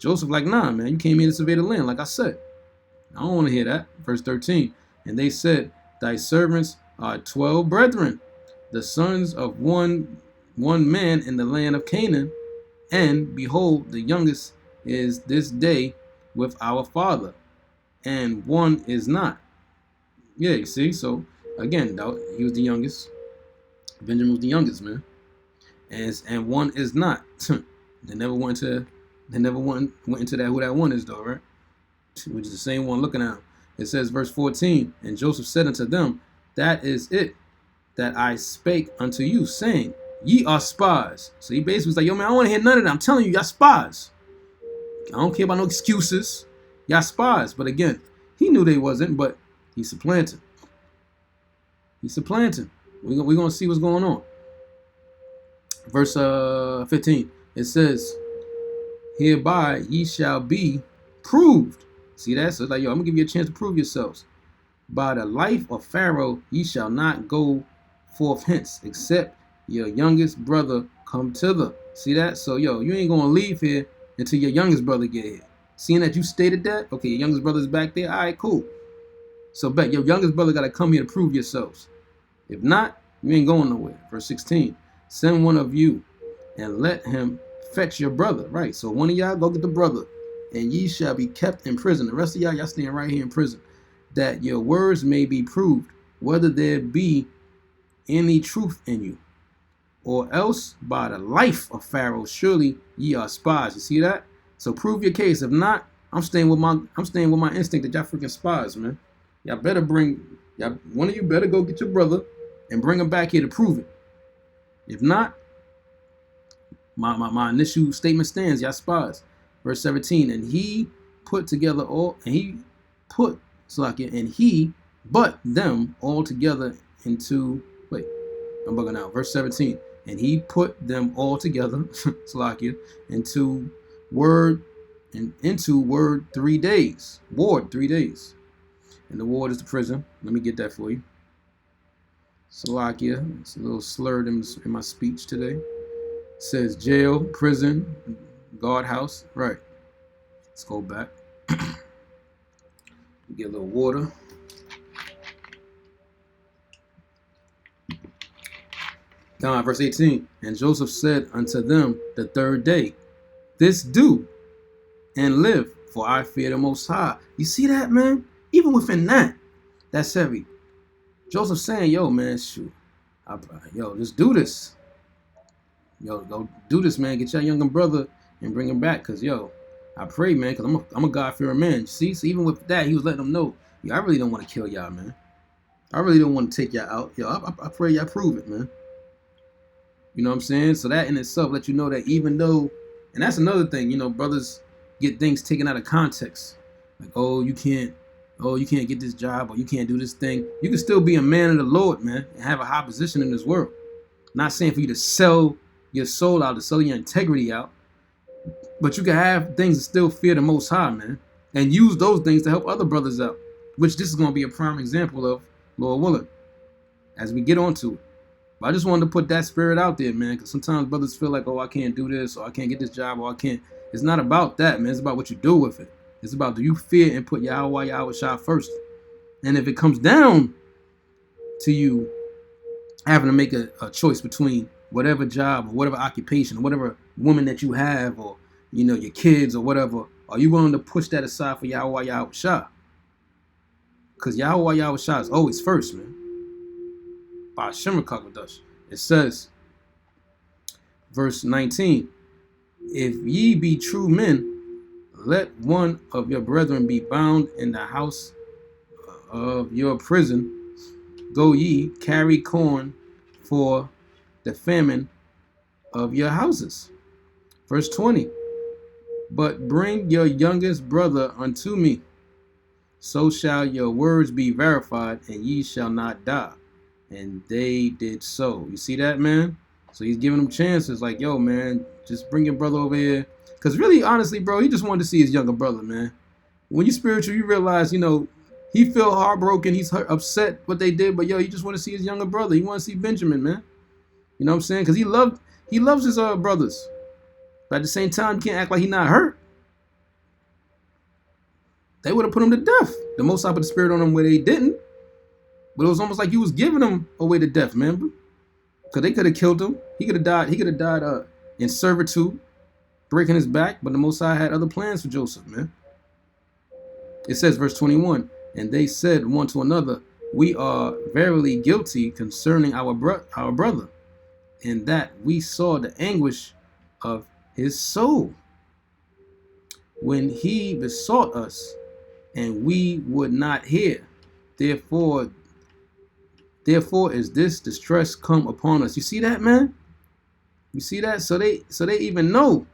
Joseph like, nah, man, you came here to survey the land, like I said. I don't want to hear that. Verse 13, and they said, thy servants are 12 brethren, the sons of one man in the land of Canaan, and behold, the youngest is this day with our father, and one is not. Yeah, you see. So again, he was the youngest. Benjamin was the youngest, man. And one is not. They never went into that who that one is though, right? Which is the same one looking at him. It says verse 14, and Joseph said unto them, that is it that I spake unto you, saying, ye are spies. So he basically was like, yo man, I don't want to hear none of that. I'm telling you, y'all spies. I don't care about no excuses. Y'all spies. But again, he knew they wasn't, but he supplanted. He's supplanting. We're going to see what's going on. Verse 15, it says, hereby ye shall be proved. See that? So it's like, yo, I'm going to give you a chance to prove yourselves. By the life of Pharaoh, ye shall not go forth hence, except your youngest brother come thither. See that? So, yo, you ain't going to leave here until your youngest brother get here. Seeing that you stated that, okay, your youngest brother's back there, all right, cool. So, bet your youngest brother got to come here to prove yourselves. If not, you ain't going nowhere. Verse 16, send one of you and let him fetch your brother. Right, so one of y'all go get the brother, and ye shall be kept in prison. The rest of y'all staying right here in prison, that your words may be proved, whether there be any truth in you. Or else by the life of Pharaoh, surely ye are spies. You see that? So prove your case. If not, I'm staying with my instinct that y'all freaking spies, man. Y'all better one of you better go get your brother and bring him back here to prove it. If not, my initial statement stands, y'all spies. Verse 17, and he put together all, and he put Salakia, and he but them all together into, wait, I'm bugging out. Verse 17, and he put them all together, Salakia, into ward 3 days. Ward 3 days. And the ward is the prison. Let me get that for you. Salakia, it's a little slurred in my speech today. It says jail, prison, guardhouse. Right. Let's go back. Get a little water. Down verse 18. And Joseph said unto them the third day, this do and live, for I fear the Most High. You see that, man? Even within that, that's heavy. Joseph saying, yo, man, shoot. Yo, just do this. Yo, go do this, man. Get your younger brother and bring him back. Because, yo, I pray, man, because I'm a God-fearing man. See, so even with that, he was letting them know, yo, I really don't want to kill y'all, man. I really don't want to take y'all out. Yo, I pray y'all prove it, man. You know what I'm saying? So that in itself let you know that even though, and that's another thing, you know, brothers get things taken out of context. Like, oh, you can't get this job, or you can't do this thing. You can still be a man of the Lord, man, and have a high position in this world. Not saying for you to sell your soul out, to sell your integrity out, but you can have things that still fear the Most High, man, and use those things to help other brothers out, which this is going to be a prime example of, Lord willing, as we get onto it. But I just wanted to put that spirit out there, man, because sometimes brothers feel like, oh, I can't do this, or I can't get this job, or I can't. It's not about that, man. It's about what you do with it. It's about, do you fear and put Yahweh Shah first? And if it comes down to you having to make a choice between whatever job or whatever occupation or whatever woman that you have, or, you know, your kids or whatever, are you willing to push that aside for Yahweh Shah? Because Yahweh Shah is always first, man. By Shemar Kakadash. It says, verse 19, if ye be true men, let one of your brethren be bound in the house of your prison. Go ye, carry corn for the famine of your houses. Verse 20, but bring your youngest brother unto me, so shall your words be verified, and ye shall not die. And they did so. You see that, man? So he's giving them chances, like, yo, man, just bring your brother over here. Because really, honestly, bro, he just wanted to see his younger brother, man. When you're spiritual, you realize, you know, he feel heartbroken, he's upset what they did, but yo, he just want to see his younger brother. He want to see Benjamin, man. You know what I'm saying? Because he loves his brothers. But at the same time, you can't act like he not hurt. They would have put him to death. The Most High put the spirit on him where they didn't. But it was almost like he was giving him away to death, man. Because they could have killed him. He could have died. He could have died in servitude, breaking his back. But the Most High had other plans for Joseph, man. It says, verse 21, and they said one to another, we are verily guilty concerning our brother, in that we saw the anguish of his soul when he besought us, and we would not hear. Therefore is this distress come upon us. You see that, man? You see that? So they even know.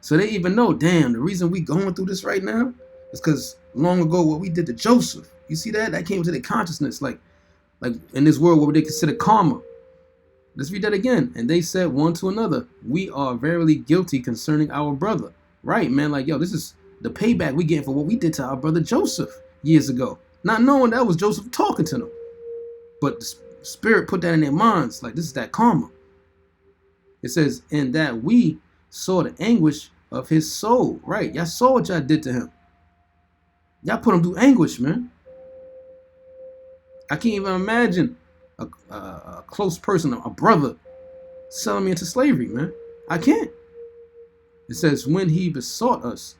So they even know, damn, the reason we going through this right now is because long ago what we did to Joseph. You see that? That came to their consciousness, like in this world what they consider karma. Let's read that again. And they said one to another, we are verily guilty concerning our brother. Right, man? Like, yo, this is the payback we getting for what we did to our brother Joseph years ago. Not knowing that was Joseph talking to them. But the Spirit put that in their minds. Like, this is that karma. It says, in that we saw the anguish of his soul. Right. Y'all saw what y'all did to him. Y'all put him through anguish, man. I can't even imagine a close person, a brother, selling me into slavery, man. I can't. It says, when he besought us,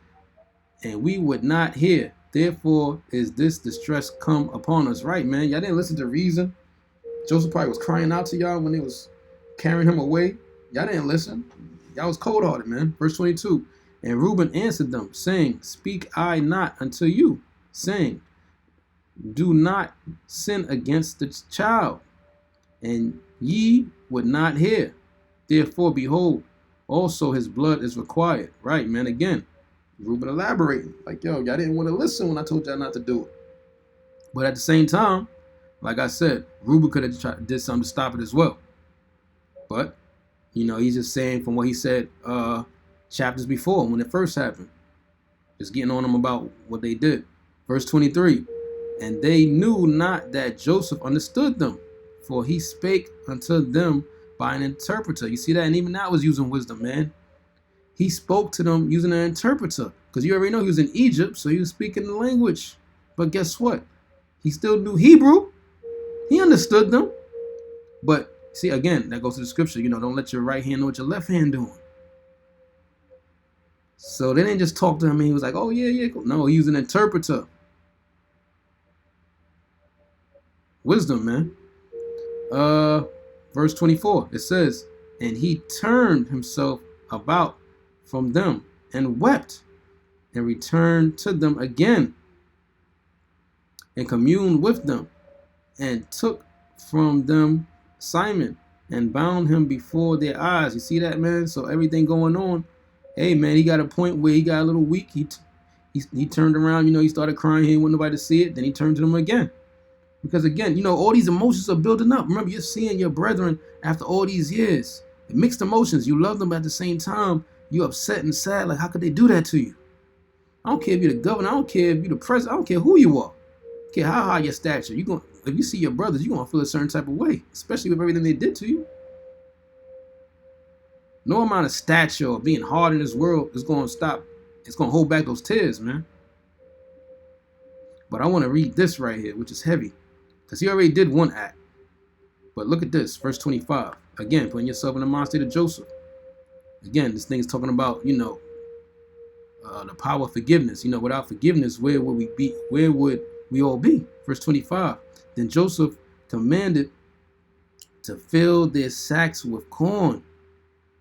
and we would not hear. Therefore is this distress come upon us. Right, man. Y'all didn't listen to reason. Joseph probably was crying out to y'all when they was carrying him away. Y'all didn't listen. Y'all was cold-hearted, man. Verse 22. And Reuben answered them, saying, speak I not unto you, saying, do not sin against the child. And ye would not hear. Therefore, behold, also his blood is required. Right, man. Again, Reuben elaborating. Like, yo, y'all didn't want to listen when I told y'all not to do it. But at the same time, like I said, Reuben could have did something to stop it as well. But, you know, he's just saying from what he said chapters before when it first happened. Just getting on them about what they did. Verse 23. And they knew not that Joseph understood them, for he spake unto them by an interpreter. You see that? And even that was using wisdom, man. He spoke to them using an interpreter. Because you already know he was in Egypt, so he was speaking the language. But guess what? He still knew Hebrew. He understood them. But see, again, that goes to the scripture. You know, don't let your right hand know what your left hand doing. So they didn't just talk to him and he was like, oh, yeah. No, he was an interpreter. Wisdom, man. Verse 24, it says, and he turned himself about from them and wept and returned to them again and communed with them and took from them Simon and bound him before their eyes. You see that, man? So everything going on. Hey, man, he got a point where he got a little weak. He turned around, you know, he started crying. He didn't want nobody to see it. Then he turned to them again. Because again, you know, all these emotions are building up. Remember, you're seeing your brethren after all these years. Mixed emotions. You love them, but at the same time, you're upset and sad. Like, how could they do that to you? I don't care if you're the governor. I don't care if you're the president. I don't care who you are. I don't care how high your stature. If you see your brothers, you're going to feel a certain type of way, especially with everything they did to you. No amount of stature or being hard in this world is going to stop. It's going to hold back those tears, man. But I want to read this right here, which is heavy. Because he already did one act. But look at this, verse 25. Again, putting yourself in the mind state of Joseph. Again, this thing is talking about, you know, the power of forgiveness. You know, without forgiveness, where would we be? Where would we all be? Verse 25. Then Joseph commanded to fill their sacks with corn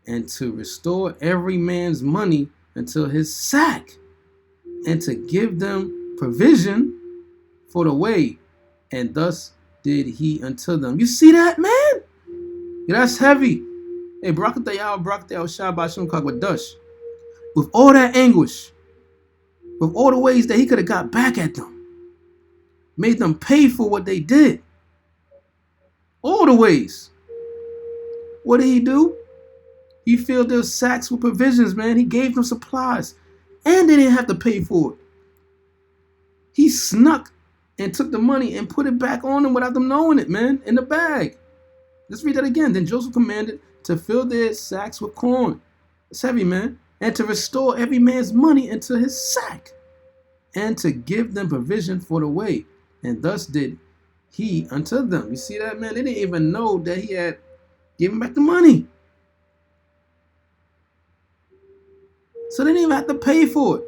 and to restore every man's money until his sack, and to give them provision for the way. And thus did he unto them. You see that, man? Yeah, that's heavy. Hey, Barakatayah Shabbat Shem Kagwadash. With all that anguish, with all the ways that he could have got back at them, made them pay for what they did. All the ways. What did he do? He filled their sacks with provisions, man. He gave them supplies. And they didn't have to pay for it. He snuck and took the money and put it back on them without them knowing it, man, in the bag. Let's read that again. Then Joseph commanded to fill their sacks with corn. It's heavy, man. And to restore every man's money into his sack. And to give them provision for the way. And thus did he unto them. You see that, man? They didn't even know that he had given back the money. So they didn't even have to pay for it.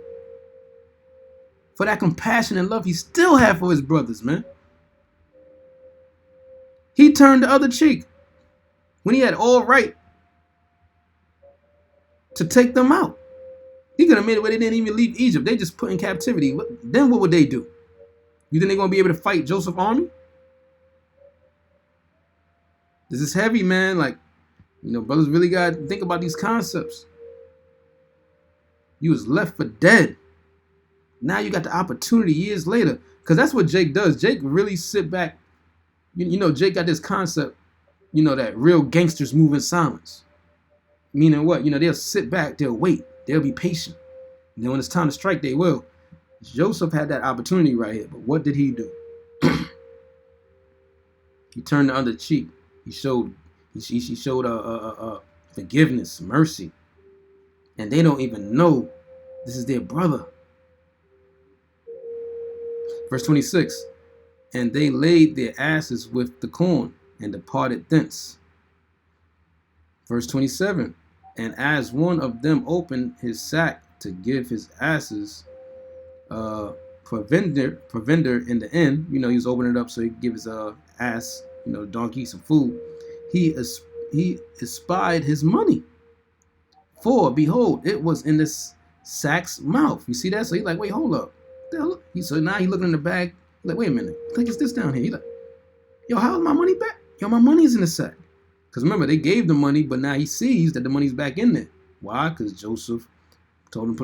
for that compassion and love he still had for his brothers, man. He turned the other cheek when he had all right to take them out. He could have made it where they didn't even leave Egypt. They just put in captivity. Then what would they do? You think they're going to be able to fight Joseph's army? This is heavy, man. Like, brothers really got to think about these concepts. You was left for dead. Now you got the opportunity years later. Because that's what Jake does. Jake really sit back. Jake got this concept, that real gangsters move in silence. Meaning what? They'll sit back, they'll wait, they'll be patient. And then when it's time to strike, they will. Joseph had that opportunity right here. But what did he do? He turned the other cheek. He showed forgiveness, mercy. And they don't even know this is their brother. Verse 26. And they laid their asses with the corn and departed thence. Verse 27. And as one of them opened his sack to give his asses provender in the inn, he was opening it up so he could give his ass, the donkey, some food. He espied his money. For behold, it was in this sack's mouth. You see that? So he's like, wait, hold up. So now he's looking in the bag. He's like, wait a minute. I think it's this down here. He's like, yo, how's my money back? Yo, my money's in the sack. Because remember, they gave the money, but now he sees that the money's back in there. Why? Because Joseph told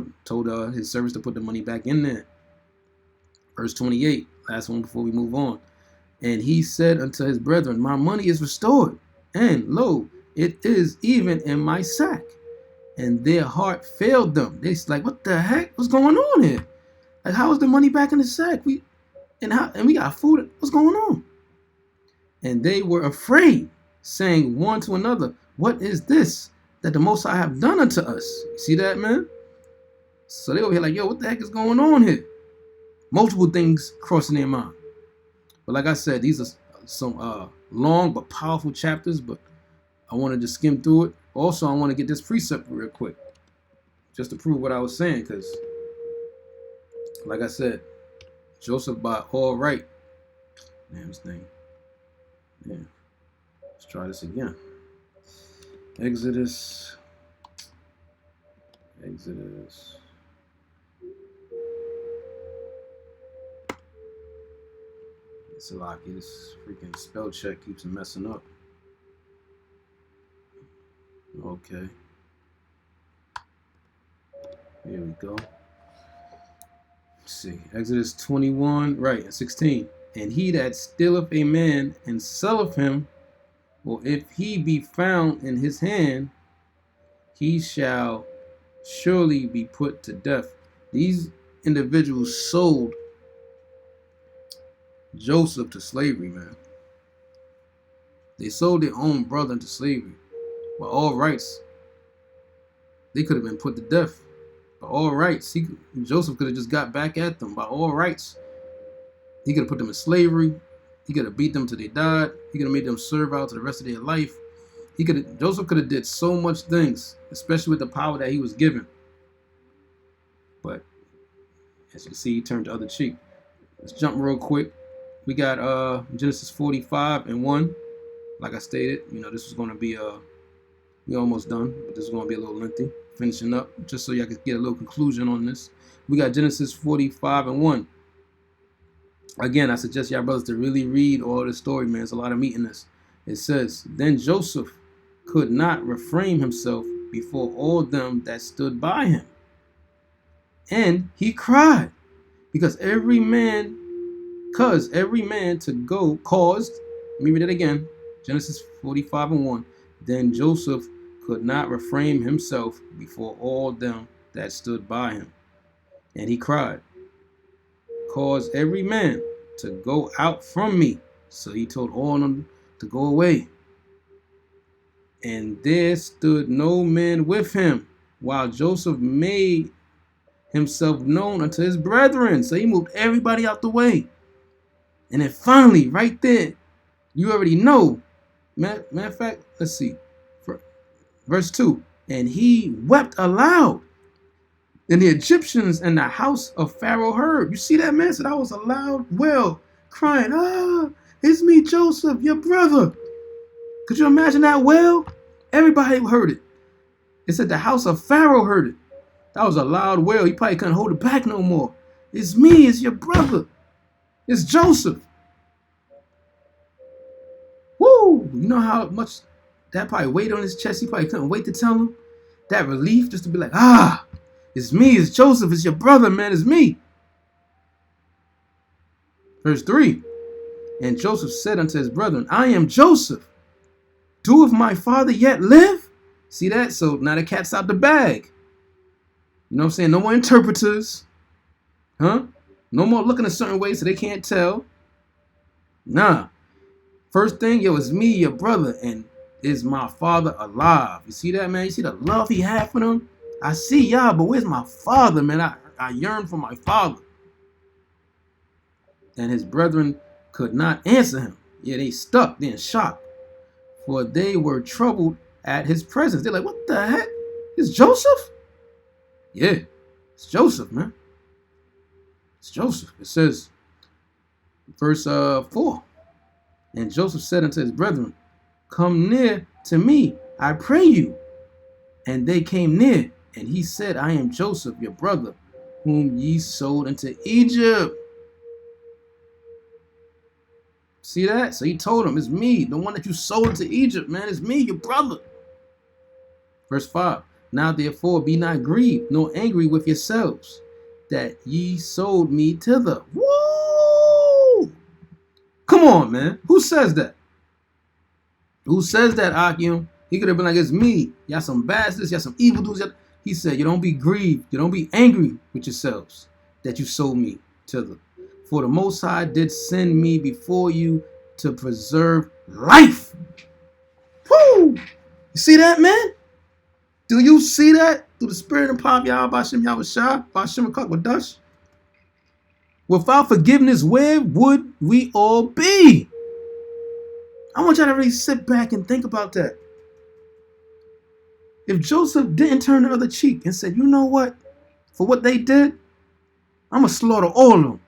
his servants to put the money back in there. Verse 28, last one before we move on. And he said unto his brethren, my money is restored, and lo, it is even in my sack. And their heart failed them. They like, what the heck? What's going on here? Like, how is the money back in the sack? We got food. What's going on? And they were afraid, saying one to another, what is this that the Most High have done unto us? You see that, man? So they over here like, yo, what the heck is going on here? Multiple things crossing their mind. But like I said, these are some long but powerful chapters, but I wanted to skim through it. Also, I want to get this precept real quick, just to prove what I was saying, because like I said, Joseph by all right. Damn this thing. Yeah. Let's try this again. Exodus. It's a lot. This freaking spell check keeps messing up. Okay. Here we go. Let's see. Exodus 21, right, and 16. And he that stealeth a man and selleth him, or if he be found in his hand, he shall surely be put to death. These individuals sold Joseph to slavery, man. They sold their own brother into slavery. By all rights, they could have been put to death. By all rights, Joseph could have just got back at them. By all rights, he could have put them in slavery. He could have beat them till they died. He could have made them serve out to the rest of their life. Joseph could have did so much things, especially with the power that he was given. But as you can see, he turned the other cheek. Let's jump real quick. We got Genesis 45:1. Like I stated, this was going to be we're almost done, but this is going to be a little lengthy. Finishing up, just so y'all can get a little conclusion on this. We got Genesis 45:1. Again, I suggest y'all brothers to really read all the story, man. There's a lot of meat in this. It says, then Joseph could not refrain himself before all them that stood by him. And he cried, because every man to go caused, let me read it again, Genesis 45:1. Then Joseph could not refrain himself before all them that stood by him. And he cried, cause every man to go out from me. So he told all of them to go away. And there stood no man with him, while Joseph made himself known unto his brethren. So he moved everybody out the way. And then finally, right there, you already know. Matter of fact, let's see. Verse 2. And he wept aloud. And the Egyptians and the house of Pharaoh heard. You see that, man? So that was a loud wail, crying, ah, it's me, Joseph, your brother. Could you imagine that wail? Everybody heard it. It said the house of Pharaoh heard it. That was a loud wail. He probably couldn't hold it back no more. It's me, it's your brother. It's Joseph. Woo! You know how much that probably weighed on his chest? He probably couldn't wait to tell him. That relief just to be like, ah, it's me, it's Joseph, it's your brother, man, it's me. Verse 3. And Joseph said unto his brethren, I am Joseph. Doeth my father yet live? See that? So now the cat's out the bag. You know what I'm saying? No more interpreters. Huh? No more looking a certain way so they can't tell. Nah. First thing, yo, it's me, your brother, and is my father alive? You see that, man? You see the love he had for them? I see y'all, but where's my father, man? I yearn for my father. And his brethren could not answer him. Yeah, they stuck, they in shock. For they were troubled at his presence. They're like, what the heck? It's Joseph? Yeah, it's Joseph, man. It's Joseph. It says, verse 4. And Joseph said unto his brethren, come near to me, I pray you. And they came near, and he said, I am Joseph, your brother, whom ye sold into Egypt. See that? So he told him, it's me, the one that you sold into Egypt, man. It's me, your brother. Verse 5. Now therefore be not grieved, nor angry with yourselves, that ye sold me thither. Woo! Come on, man. Who says that? Who says that, Akim? He could have been like, it's me. Y'all some bastards, y'all some evildoers. He said, you don't be grieved, you don't be angry with yourselves that you sold me thither. For the Most High did send me before you to preserve life. Woo! You see that, man? Do you see that? Through the spirit and power of Yahweh Bashem Yahushua, Bashem Wadash. Without forgiveness, where would we all be? I want y'all to really sit back and think about that. If Joseph didn't turn the other cheek and said, you know what? For what they did, I'm going to slaughter all of them.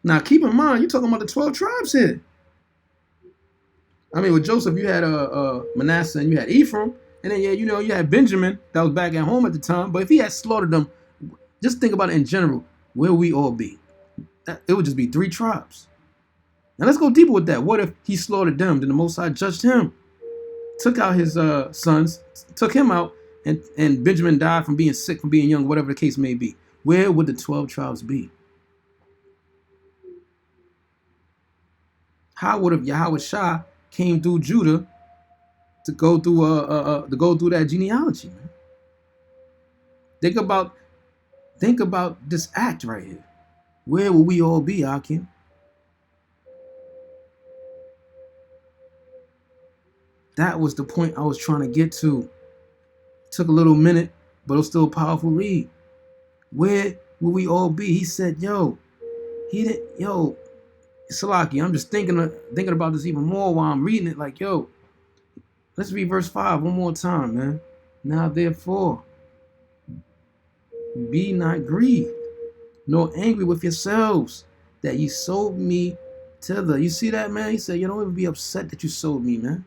Now, keep in mind, you're talking about the 12 tribes here. I mean, with Joseph, you had Manasseh and you had Ephraim. And then, yeah, you know, you had Benjamin that was back at home at the time. But if he had slaughtered them, just think about it in general, where we all be? It would just be 3 tribes. Now, let's go deeper with that. What if he slaughtered them? Then the Most High judged him, took out his sons, took him out, and Benjamin died from being sick, from being young, whatever the case may be. Where would the 12 tribes be? How would have Yahweh Shah came through Judah to go through that genealogy, man? Think about this act right here. Where will we all be, Akim? That was the point I was trying to get to. Took a little minute, but it was still a powerful read. Where will we all be? He said, Salaki, I'm just thinking about this even more while I'm reading it. Like, let's read verse 5 one more time, man. Now, therefore, be not grieved, nor angry with yourselves, that ye sold me thither. You see that, man? He said, don't even be upset that you sold me, man.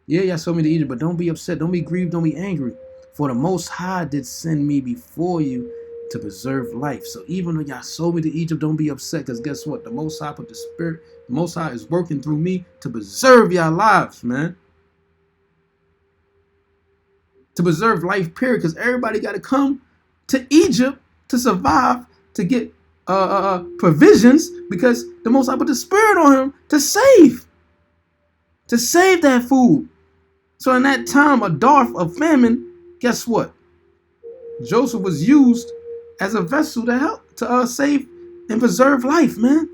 Yeah, y'all sold me to Egypt, but don't be upset. Don't be grieved. Don't be angry. For the Most High did send me before you to preserve life. So even though y'all sold me to Egypt, don't be upset, because guess what? The Most High put the Spirit. The Most High is working through me to preserve y'all lives, man. To preserve life, period. Because everybody got to come to Egypt to survive, to get provisions, because the Most High put the Spirit on him to save that food. So in that time, a dearth of famine, guess what? Joseph was used as a vessel to help to save and preserve life, man.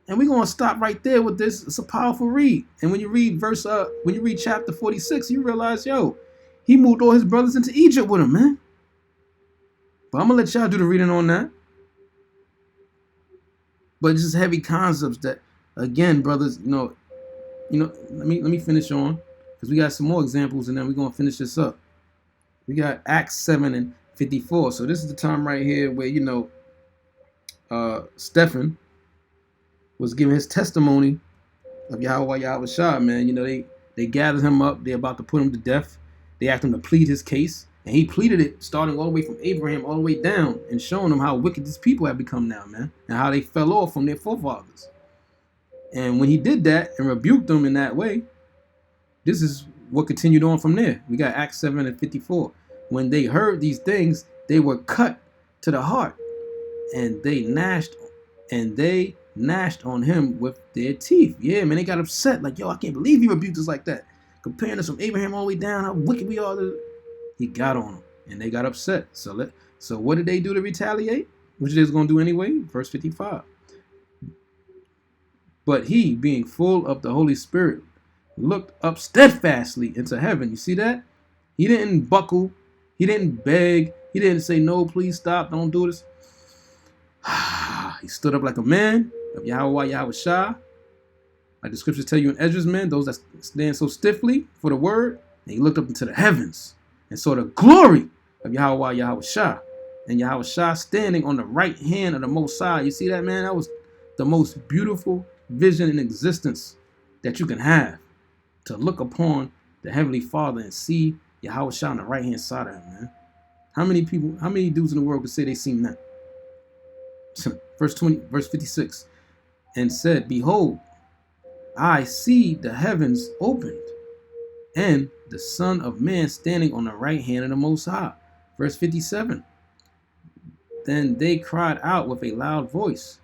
And we're gonna stop right there with this. It's a powerful read. And when you read chapter 46, you realize, he moved all his brothers into Egypt with him, man. But I'm gonna let y'all do the reading on that. But it's just heavy concepts that, again, brothers, let me finish on, because we got some more examples, and then we're gonna finish this up. We got Acts 7 and 54. So this is the time right here where, Stephen was giving his testimony of Yahweh Shah, man. They gathered him up. They're about to put him to death. They asked him to plead his case. And he pleaded it starting all the way from Abraham all the way down and showing them how wicked these people have become now, man. And how they fell off from their forefathers. And when he did that and rebuked them in that way, this is what continued on from there. We got Acts 7 and 54. When they heard these things, they were cut to the heart. And they gnashed on him with their teeth. Yeah, man, they got upset. Like, yo, I can't believe he rebuked us like that. Comparing us from Abraham all the way down, how wicked we are. He got on them, and they got upset. So what did they do to retaliate? Which they was going to do anyway? Verse 55. But he, being full of the Holy Spirit, looked up steadfastly into heaven. You see that? He didn't buckle. He didn't beg. He didn't say, no, please stop. Don't do this. He stood up like a man of Yahweh Shah. Like the scriptures tell you in Ezra's, man, those that stand so stiffly for the word. And he looked up into the heavens and saw the glory of Yahweh Shah. And Yahweh Shah standing on the right hand of the Most High. You see that, man? That was the most beautiful vision in existence that you can have. To look upon the Heavenly Father and see Yahweh Shah on the right hand side of him, man. How many dudes in the world could say they seen that? Verse 56. And said, behold, I see the heavens opened, and the Son of Man standing on the right hand of the Most High. Verse 57. Then they cried out with a loud voice,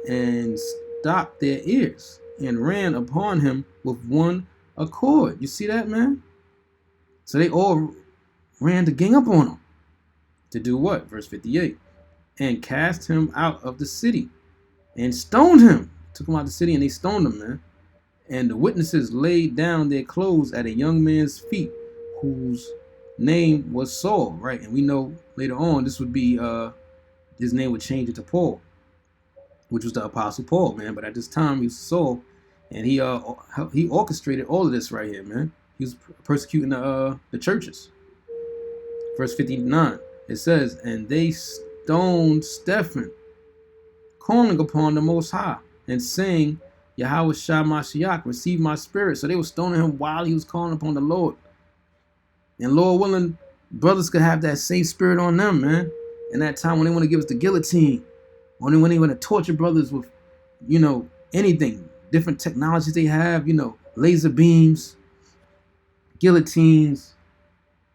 and stopped their ears, and ran upon him with one accord. You see that, man? So they all ran to gang up on him. To do what? Verse 58. And cast him out of the city, and stoned him. Took him out of the city, and they stoned him, man. And the witnesses laid down their clothes at a young man's feet, whose name was Saul, right? And we know later on this would be, his name would change it to Paul, which was the Apostle Paul, man. But at this time, he was Saul, and he orchestrated all of this right here, man. He was persecuting the churches. Verse 59, it says, and they stoned Stephen, calling upon the Most High, and saying, Yahweh Shah Mashiach, receive my spirit. So they were stoning him while he was calling upon the Lord. And Lord willing, brothers could have that same spirit on them, man. In that time when they want to give us the guillotine, when they want to torture brothers with, anything, different technologies they have, laser beams, guillotines,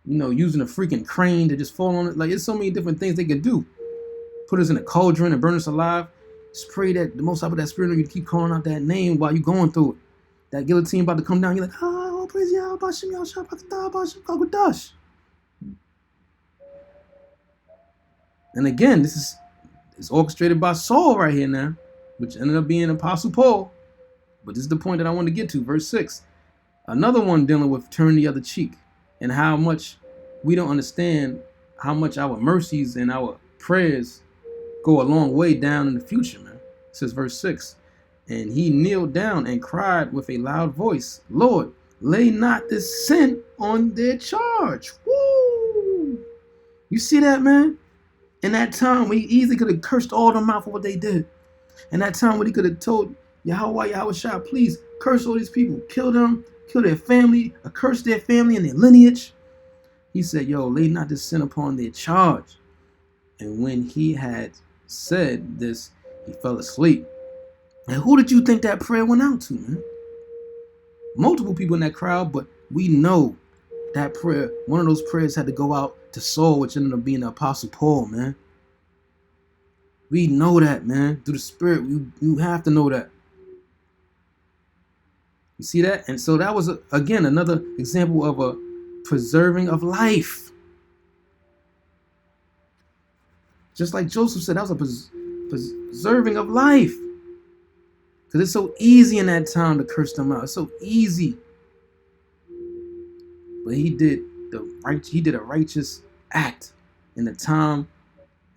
using a freaking crane to just fall on it. Like, there's so many different things they could do. Put us in a cauldron and burn us alive. Just pray that the Most High put that spirit on you to keep calling out that name while you're going through it. That guillotine about to come down. You're like, oh, praise Yahweh, Bashem, Yahshua, Bashem, Kagadash. And again, this is orchestrated by Saul right here now, which ended up being Apostle Paul. But this is the point that I want to get to. Verse 6. Another one dealing with turn the other cheek, and how much we don't understand how much our mercies and our prayers go a long way down in the future, man. It says verse 6. And he kneeled down and cried with a loud voice, Lord, lay not this sin on their charge. Woo! You see that, man? In that time, we easily could have cursed all them out for what they did. In that time, when he could have told Yahweh Shah, please curse all these people, kill them, kill their family, curse their family and their lineage. He said, yo, lay not this sin upon their charge. And when he had said this, he fell asleep. And who did you think that prayer went out to, man? Multiple people in that crowd, but we know that prayer, one of those prayers had to go out to Saul, which ended up being the Apostle Paul, man. We know that, man. Through the Spirit, you have to know that. You see that? And so that was, again, another example of a preserving of life. Just like Joseph said, that was a preserving of life. Because it's so easy in that time to curse them out. It's so easy. But he did a righteous act in the time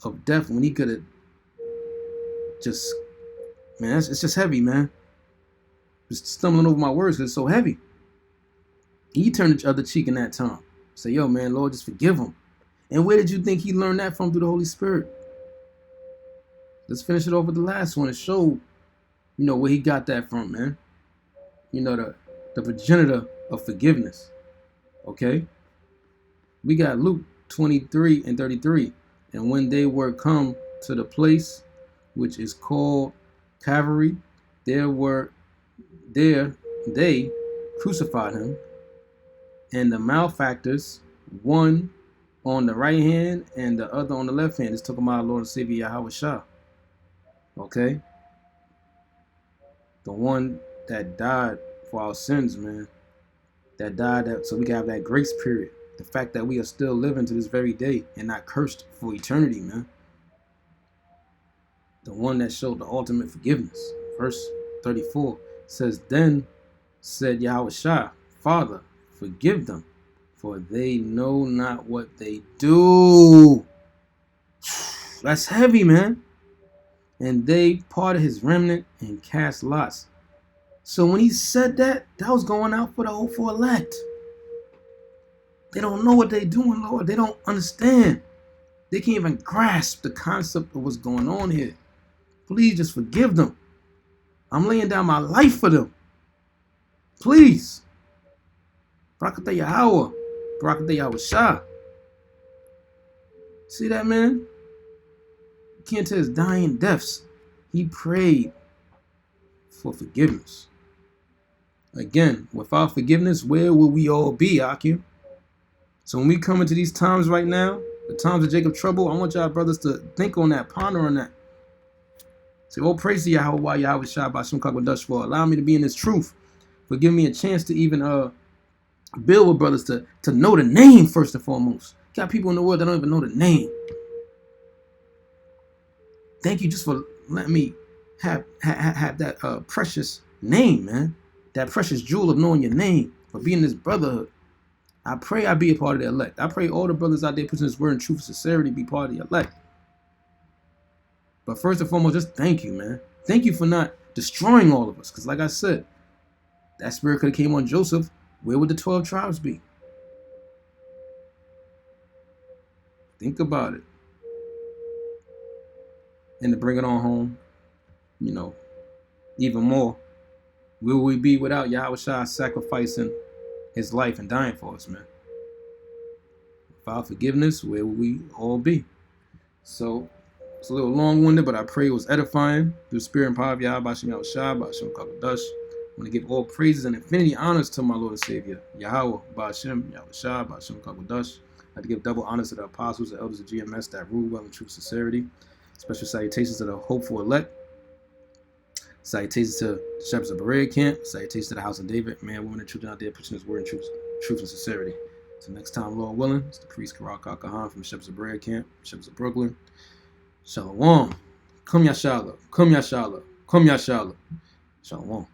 of death when he could have just, man, it's just heavy, man. Just stumbling over my words because it's so heavy. He turned the other cheek in that time. Say, yo, man, Lord, just forgive him. And where did you think he learned that from? Through the Holy Spirit. Let's finish it off with the last one and show, where he got that from, man. The progenitor of forgiveness. Okay? We got Luke 23 and 33. And when they were come to the place which is called Calvary, they crucified him, and the malefactors, one on the right hand and the other on the left hand. It's talking about our Lord and Savior Yahweh Shah. Okay? The one that died for our sins, man. That died so we can have that grace period. The fact that we are still living to this very day and not cursed for eternity, man. The one that showed the ultimate forgiveness. Verse 34 says, Then said Yahweh Shah, Father, forgive them, for they know not what they do. That's heavy, man. And they parted his remnant and cast lots. So when he said that was going out for the hopeful elect. They don't know what they're doing, Lord. They don't understand. They can't even grasp the concept of what's going on here. Please just forgive them. I'm laying down my life for them. Please. Barakatah Yahweh. Barakatah Yahweh Shah. See that, man? You can't tell his dying deaths. He prayed for forgiveness. Again, without forgiveness, where will we all be, Akim? So when we come into these times right now, the times of Jacob trouble, I want y'all brothers to think on that, ponder on that. Say, oh, praise to Yahweh, Yahweh Shah, Bashim Kakwadash, for allow me to be in this truth. For giving me a chance to even build with brothers to know the name first and foremost. Got people in the world that don't even know the name. Thank you just for letting me have that precious name, man. That precious jewel of knowing your name, for being this brotherhood. I pray I be a part of the elect. I pray all the brothers out there putting this word in truth and sincerity be part of the elect. But first and foremost, just thank you, man. Thank you for not destroying all of us. Because like I said, that spirit could have came on Joseph. Where would the 12 tribes be? Think about it. And to bring it on home, even more, will we be without Yahweh Shah sacrificing his life and dying for us, man? Without forgiveness, where will we all be? So it's a little long-winded, but I pray it was edifying through the spirit and power of Yahweh Bashim Yahweh Shah, Bashim Kakwadash. I want to give all praises and infinity honors to my Lord and Savior, Yahweh Bashim Yahweh Shah, Bashim Kakwadash. I have to give double honors to the apostles and elders of GMS that rule well in true sincerity. Special salutations to the hopeful elect. Salutations to the shepherds of Berea camp. Salutations to the house of David. Man, women, and children out there preaching this word in truth and sincerity. Until next time, Lord willing, it's the priest Karak Kahan from the shepherds of Berea camp, shepherds of Brooklyn. Shalom. Kum Yashala. Kum Yashala. Kum Yashala. Shalom.